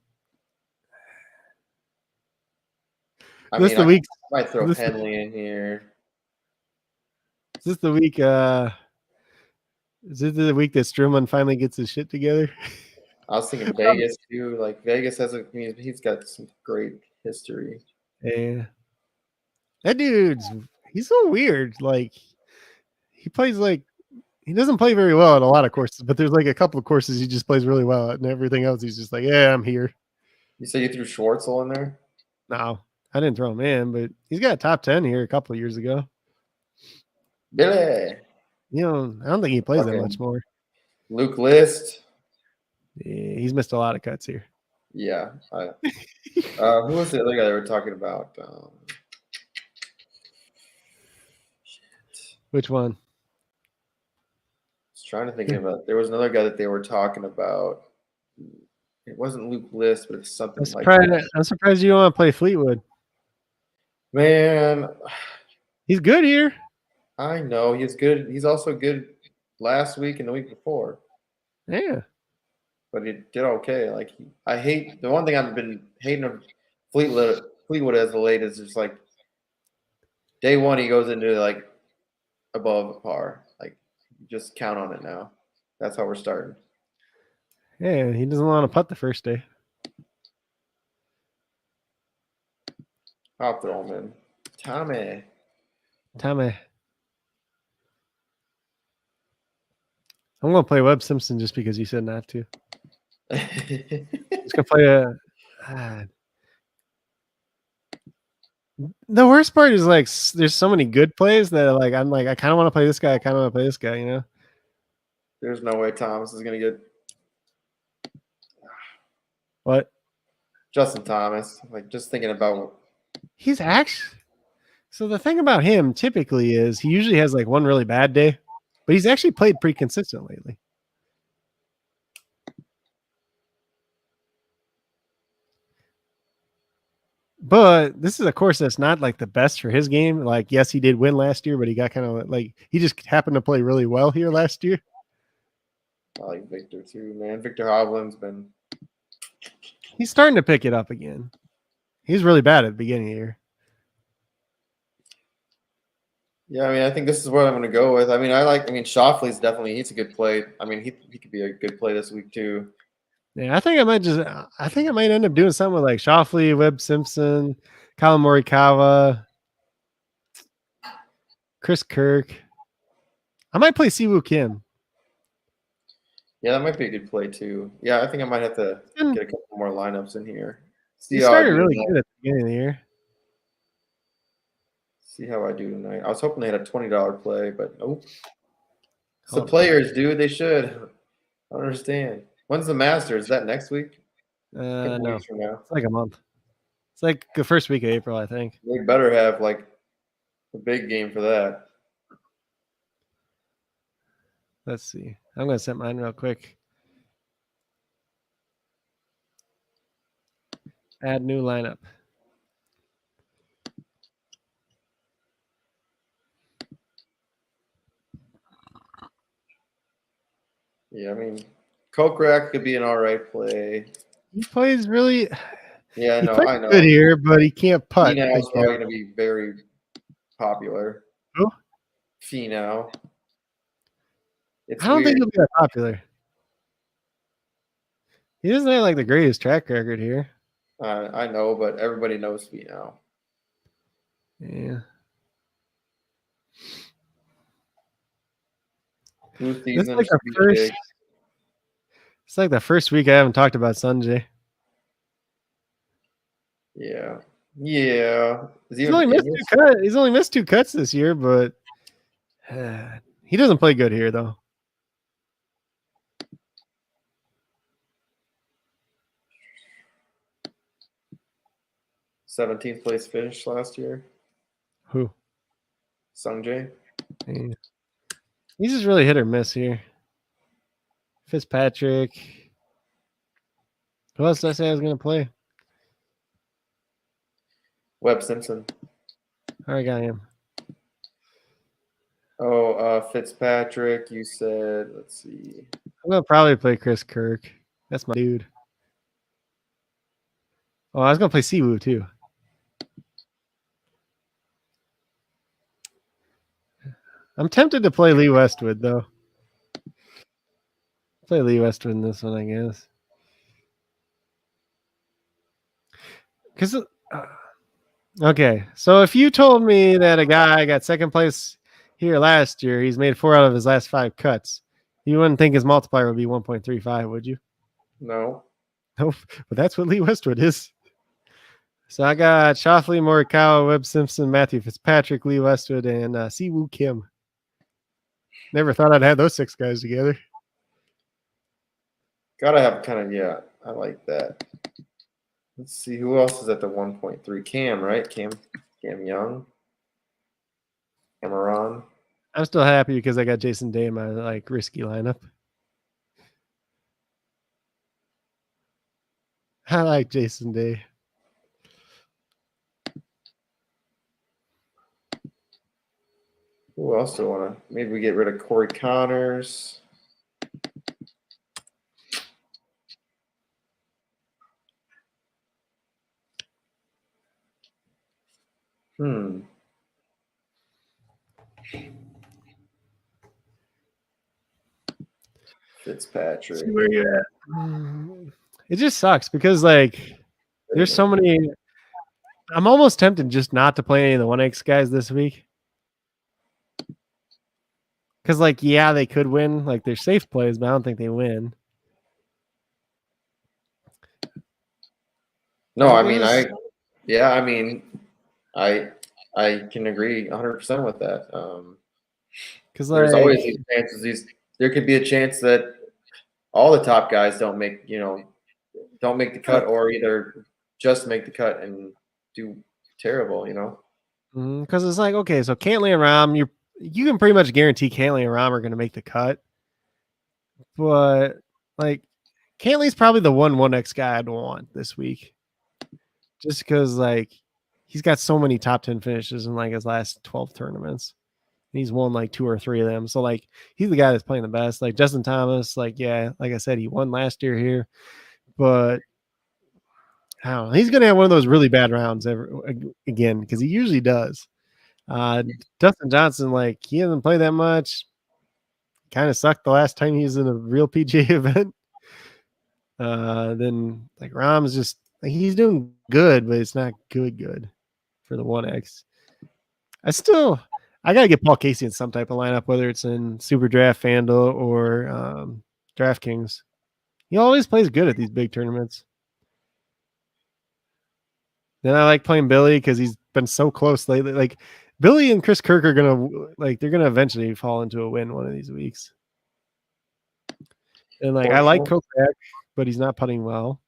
I this mean, the week. I might throw Henley in here. Is this the week? Is this the week that Stroman finally gets his shit together? I was thinking Vegas too. Like Vegas he's got some great history. Yeah, that he's so weird. Like he plays like he doesn't play very well at a lot of courses, but there's like a couple of courses he just plays really well at, and everything else he's just like, yeah, I'm here. You said you threw Schwartzel in there? No, I didn't throw him in, but he's got a top 10 here a couple of years ago. Billy. I don't think he plays that much more. Luke List. Yeah, he's missed a lot of cuts here. Yeah. Who was the other guy they were talking about? Which one? I was trying to think about. There was another guy that they were talking about. It wasn't Luke List, but it's something like that. I'm surprised you don't want to play Fleetwood. Man, he's good here. I know he's good. He's also good last week and the week before. Yeah. But he did okay. Like I hate the one thing I've been hating of Fleetwood as of late is just like day one he goes into like above par. Like just count on it now. That's how we're starting. Yeah, he doesn't want to putt the first day. I'll throw him in. Tommy. I'm gonna play Webb Simpson just because you said not to. Just gonna play the worst part is like there's so many good plays that like I'm like I kind of want to play this guy. I kind of want to play this guy. You know. There's no way Thomas is gonna get. What? Justin Thomas. Like just thinking about. He's actually. So the thing about him typically is he usually has like one really bad day, but he's actually played pretty consistent lately. But this is a course that's not like the best for his game. Like, yes, he did win last year, but he got kind of like he just happened to play really well here last year. I like Victor too, man. Victor Hovland's been. He's starting to pick it up again. He was really bad at the beginning of the year. Yeah, I mean, I think this is what I'm going to go with. I mean, Shoffley's definitely he's a good play. I mean, he could be a good play this week too. Yeah, I think I might end up doing something with like Shoffley, Webb Simpson, Colin Morikawa, Chris Kirk. I might play Siwoo Kim. Yeah, that might be a good play too. Yeah, I think I might have to get a couple more lineups in here. He started really good at the beginning of the year. See how I do tonight. I was hoping they had a $20 play, but nope. It's the players, dude. They should. I don't understand. When's the Masters? Is that next week? No, it's like a month. It's like the first week of April, I think. They better have like a big game for that. Let's see. I'm going to set mine real quick. Add new lineup. Yeah, I mean, Kokrak could be an all right play. He plays really. Yeah, I know. Good here, but he can't putt. Finau's probably going to be very popular. Who? Finau. It's I don't think weird. he'll be that popular. He doesn't have like the greatest track record here. I know, but everybody knows me now. Yeah. Blue This is season like the should be first. big. It's like the first week I haven't talked about Sanjay. Yeah. Yeah. Is he He's even only in missed this? two cuts. He's only missed 2 cuts this year, but he doesn't play good here though. Seventeenth place finish last year. Who? Sungjae. Yeah. He's just really hit or miss here. Fitzpatrick. Who else did I say I was going to play? Webb Simpson. I got him. Oh, Fitzpatrick. You said. Let's see. I'm going to probably play Chris Kirk. That's my dude. Oh, I was going to play Siwoo too. I'm tempted to play Lee Westwood though. Play Lee Westwood in this one, I guess. Because okay, so if you told me that a guy got second place here last year, he's made 4 out of his last 5 cuts, you wouldn't think his multiplier would be 1.35, would you? No. Nope. But that's what Lee Westwood is. So I got Shoffley, Morikawa, Webb Simpson, Matthew Fitzpatrick, Lee Westwood, and Siwoo Kim. Never thought I'd have those 6 guys together. Gotta have kind of, yeah, I like that. Let's see, who else is at the 1.3? Cam, right? Cam Young. Cameron. I'm still happy because I got Jason Day in my like risky lineup. I like Jason Day. Who else do I want to? Maybe we get rid of Corey Connors. Fitzpatrick. See where you're at. It just sucks because like there's so many. I'm almost tempted just not to play any of the 1x guys this week. Because like, yeah, they could win. Like they're safe plays, but I don't think they win. No, I mean, I can agree 100% with that. Because there's like, always these chances. There could be a chance that all the top guys don't make the cut, or either just make the cut and do terrible. because it's like, okay, so Cantley and Rahm, you can pretty much guarantee Cantley and Rahm are going to make the cut, but like Cantley's probably the 1x guy I'd want this week, just because like he's got so many top 10 finishes in like his last 12 tournaments. He's won like 2 or 3 of them. So like he's the guy that's playing the best. Like Justin Thomas, like yeah, like I said, he won last year here, but I don't know. He's gonna have one of those really bad rounds again because he usually does. Dustin Johnson, like he hasn't played that much. Kind of sucked the last time he was in a real PGA event. Then like Rahm's just like, he's doing good, but it's not good for the 1x. I gotta get Paul Casey in some type of lineup, whether it's in SuperDraft, FanDuel, or DraftKings. He always plays good at these big tournaments. Then I like playing Billy because he's been so close lately. Like Billy and Chris Kirk are they're gonna eventually fall into a win one of these weeks. And like I like Kokrak, but he's not putting well.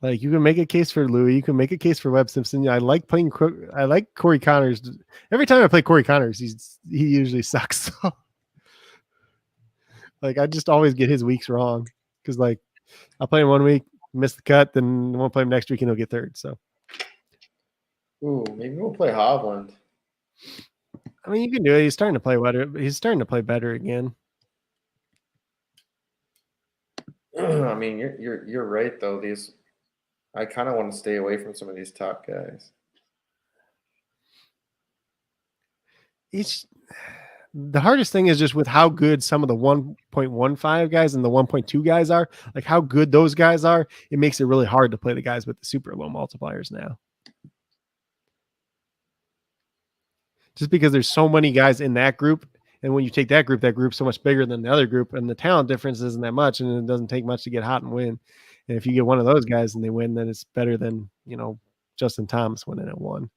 Like you can make a case for Louis, you can make a case for Webb Simpson. I like Corey Connors. Every time I play Corey Connors, he usually sucks. Like I just always get his weeks wrong because like I'll play him one week, miss the cut, then won't play him next week and he'll get third. So, ooh, maybe we'll play Hovland. I mean, you can do it. He's starting to play better. He's starting to play better again. I mean, you're right though. I kind of want to stay away from some of these top guys. the hardest thing is just with how good some of the 1.15 guys and the 1.2 guys are, like how good those guys are. It makes it really hard to play the guys with the super low multipliers now. Just because there's so many guys in that group. And when you take that group's so much bigger than the other group, and the talent difference isn't that much, and it doesn't take much to get hot and win. And if you get one of those guys and they win, then it's better than, Justin Thomas winning at 1.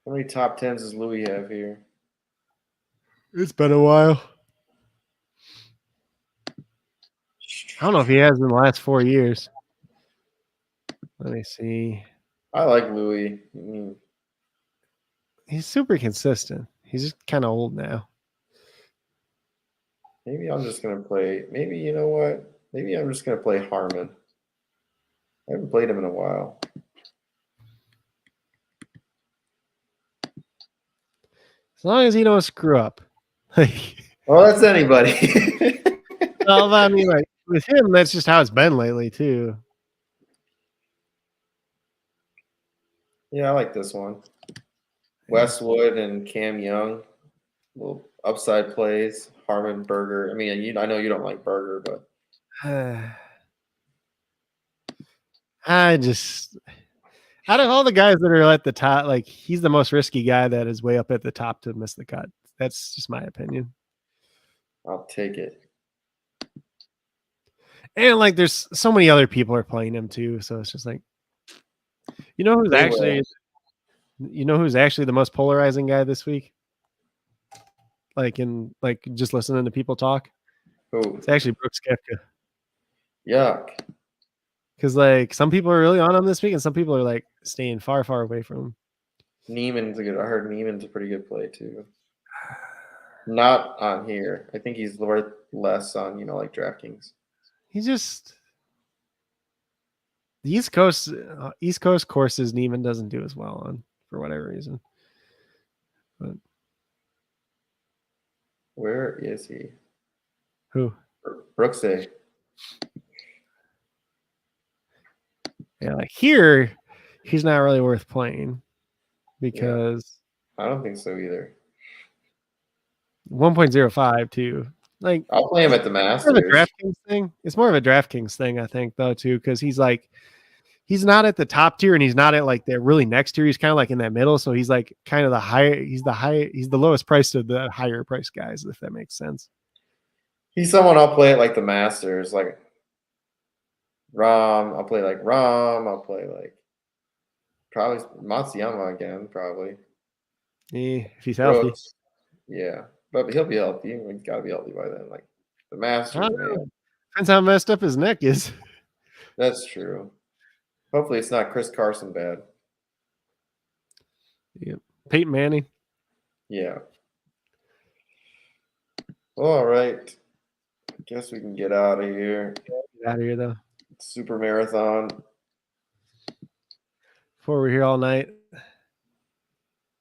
How many top 10s does Louis have here? It's been a while. I don't know if he has in the last 4 years. Let me see. I like Louis. He's super consistent. He's just kind of old now. Maybe I'm just going to play. Maybe, you know what? Maybe I'm just going to play Harmon. I haven't played him in a while. As long as he don't screw up. Well, that's anybody. Well, I mean, like with him, that's just how it's been lately, too. Yeah, I like this one. Westwood and Cam Young, little upside plays. Harmon, Berger. I mean, I know you don't like Berger, but I just, out of all the guys that are at the top, like he's the most risky guy that is way up at the top to miss the cut. That's just my opinion. I'll take it. And like, there's so many other people are playing him too, so it's just like, who's actually the most polarizing guy this week? Like just listening to people talk. Who? It's actually Brooks Koepka. Yuck. Because like some people are really on him this week, and some people are like staying far, far away from him. Neiman's a good. I heard Neiman's a pretty good play too. Not on here. I think he's worth less on like DraftKings. He's just the East Coast courses Neiman doesn't do as well on for whatever reason. But where is he? Who? Brooksy. Yeah, like here, he's not really worth playing because I don't think so either. 1.05 too. Like I'll play him at the Masters. It's more of a DraftKings thing, I think, though, too, because he's not at the top tier and he's not at like the really next tier. He's kind of like in that middle, so he's like kind of he's the lowest priced of the higher priced guys, if that makes sense. He's someone I'll play at like the Masters, like Rahm. I'll play like Rahm. I'll play like probably Matsuyama again, probably. Yeah, if he's healthy. Brooks. Yeah, but he'll be healthy. He's got to be healthy by then. Like the Masters, man. Depends how messed up his neck is. That's true. Hopefully, it's not Chris Carson bad. Yeah, Peyton Manning. Yeah. All right. I guess we can get out of here. Get out of here, though. Super marathon. Before we're here all night.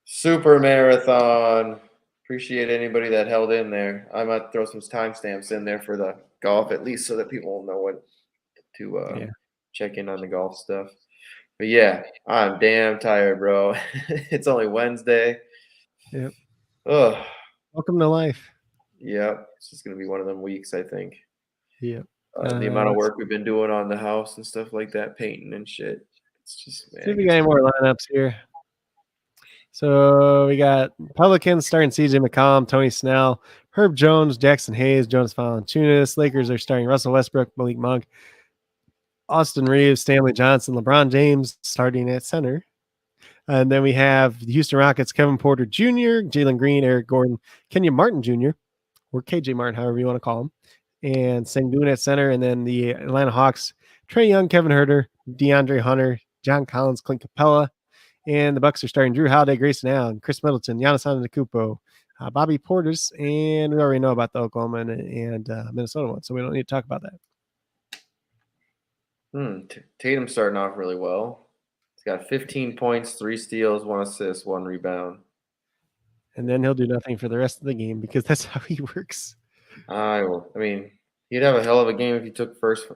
Super marathon. Appreciate anybody that held in there. I might throw some timestamps in there for the golf, at least so that people will know what to check in on the golf stuff. But yeah, I'm damn tired, bro. It's only Wednesday. Yep. Ugh. Welcome to life. Yep. It's just going to be one of them weeks, I think. Yep. The amount of work we've been doing on the house and stuff like that, painting and shit. It's just, man. See if we got any more lineups here. So we got Pelicans starting CJ McCollum, Tony Snell, Herb Jones, Jackson Hayes, Jonas Valanciunas. Lakers are starting Russell Westbrook, Malik Monk, Austin Reeves, Stanley Johnson, LeBron James starting at center. And then we have the Houston Rockets, Kevin Porter Jr., Jalen Green, Eric Gordon, Kenyon Martin Jr., or KJ Martin, however you want to call him, and Sengun at center. And then the Atlanta Hawks, Trae Young, Kevin Huerter, DeAndre Hunter, John Collins, Clint Capella. And the Bucks are starting Drew Holiday, Grayson Allen, Chris Middleton, Giannis Antetokounmpo, Bobby Portis, and we already know about the Oklahoma and Minnesota one, so we don't need to talk about that. Tatum starting off really well. He's got 15 points, 3 steals, 1 assist, 1 rebound. And then he'll do nothing for the rest of the game because that's how he works. I mean, he'd have a hell of a game if he took first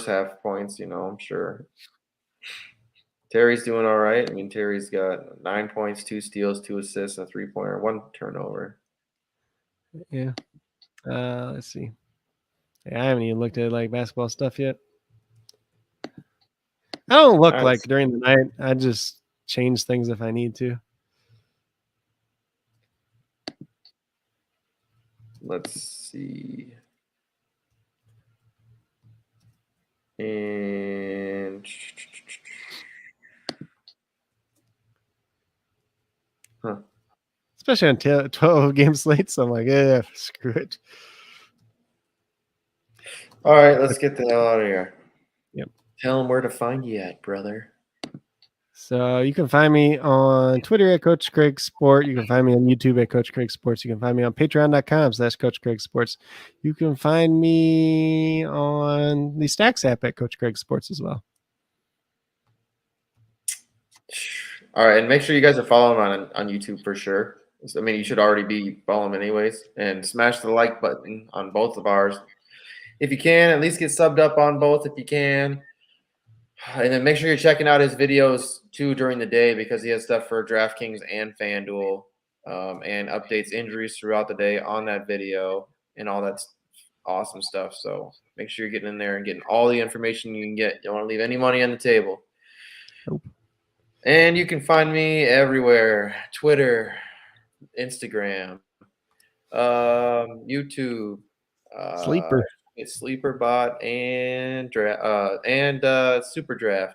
half points, I'm sure. Terry's doing all right. I mean, Terry's got 9 points, 2 steals, 2 assists, a 3-pointer, 1 turnover. Yeah. Let's see. Yeah, I haven't even looked at like basketball stuff yet. I don't look like during the night. I just change things if I need to. Let's see. And especially on 12 game slates. So I'm like, yeah, screw it. All right, let's get the hell out of here. Yep. Tell them where to find you at, brother. So you can find me on Twitter at Coach Craig Sport. You can find me on YouTube at Coach Craig Sports. You can find me on patreon.com/Coach Craig Sports. You can find me on the Stacks app at Coach Craig Sports as well. All right, and make sure you guys are following on YouTube for sure. I mean, you should already be following anyways. And smash the like button on both of ours. If you can, at least get subbed up on both if you can. And then make sure you're checking out his videos too during the day because he has stuff for DraftKings and FanDuel and updates injuries throughout the day on that video and all that awesome stuff. So make sure you're getting in there and getting all the information you can get. You don't want to leave any money on the table. Nope. And you can find me everywhere: Twitter, Instagram, YouTube, Sleeper. It's Sleeper Bot and SuperDraft,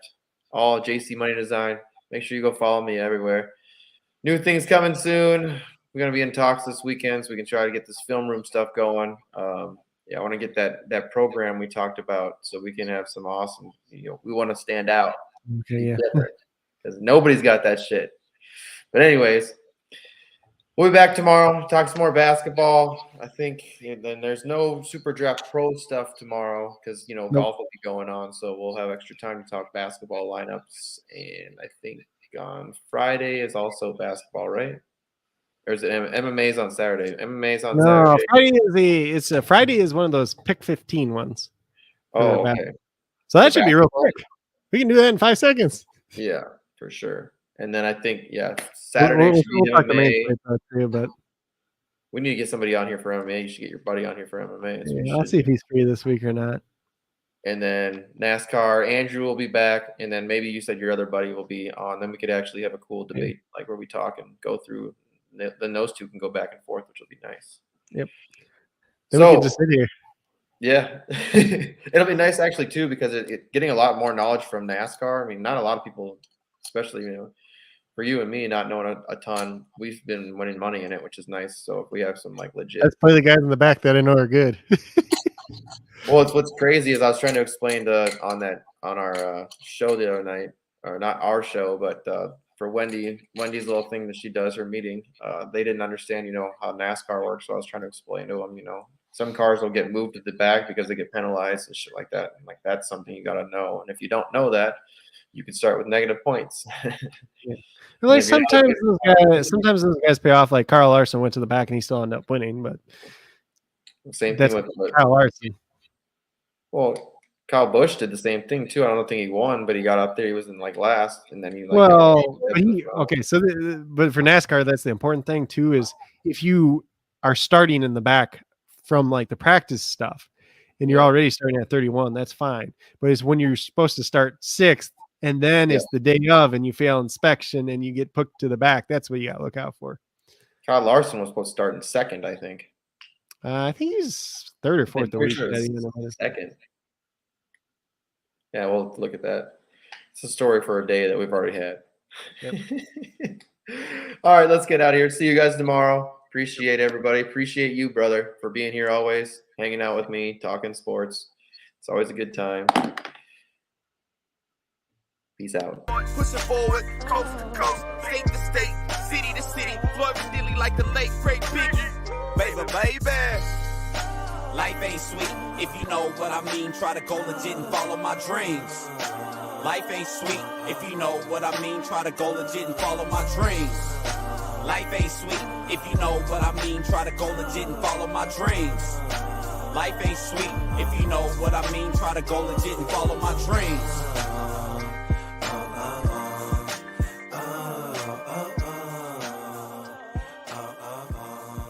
all JC Money Design. Make sure you go follow me everywhere. New things coming soon. We're gonna be in talks this weekend, so we can try to get this film room stuff going. Yeah, I want to get that program we talked about, so we can have some awesome. We want to stand out. Okay, yeah. Because nobody's got that shit. But anyways. We'll be back tomorrow. Talk some more basketball. I think then there's no SuperDraft Pro stuff tomorrow because golf will be going on, so we'll have extra time to talk basketball lineups. And I think on Friday is also basketball, right? Or is it MMA's on Saturday? MMA's on Saturday. Friday is one of those pick 15 ones. Oh, okay. So that should be real quick. We can do that in 5 seconds. Yeah, for sure. And then I think, Saturday should be MMA. But we need to get somebody on here for MMA. You should get your buddy on here for MMA. I'll see if he's free this week or not. And then NASCAR, Andrew will be back. And then maybe you said your other buddy will be on. Then we could actually have a cool debate, like where we talk and go through. Then those two can go back and forth, which will be nice. Yep. So we can just sit here. Yeah. It'll be nice actually too, because it getting a lot more knowledge from NASCAR. I mean, not a lot of people, especially, for you and me not knowing a ton, we've been winning money in it, which is nice. So if we have some legit, let's play the guys in the back that I know are good. Well, what's crazy is I was trying to explain on our show the other night, or not our show, but for Wendy's little thing that she does, her meeting, they didn't understand, how NASCAR works. So I was trying to explain to them, some cars will get moved to the back because they get penalized and shit like that. And that's something you got to know. And if you don't know that, you can start with negative points. Yeah. Like sometimes those guys pay off. Like Carl Larson went to the back and he still ended up winning, but same thing with Carl Larson. Well, Kyle Busch did the same thing too. I don't think he won, but he got up there. He was in last, and then he but for NASCAR, that's the important thing too. Is if you are starting in the back from the practice stuff, and you're already starting at 31, that's fine. But it's when you're supposed to start 6th. And then it's the day of, and you fail inspection, and you get put to the back. That's what you got to look out for. Kyle Larson was supposed to start in 2nd, I think. I think he's 3rd or 4th the week. Second. Yeah, we'll look at that. It's a story for a day that we've already had. Yep. All right, let's get out of here. See you guys tomorrow. Appreciate everybody. Appreciate you, brother, for being here always, hanging out with me, talking sports. It's always a good time. Peace out. Pushing forward, coast to coast, state to state, city to city, flood dilly like the late great Biggie. Baby. Life ain't sweet if you know what I mean. Try to go legit and follow my dreams. Life ain't sweet if you know what I mean. Try to go legit and follow my dreams. Life ain't sweet if you know what I mean. Try to go legit and follow my dreams. Life ain't sweet if you know what I mean. Try to go legit and follow my dreams.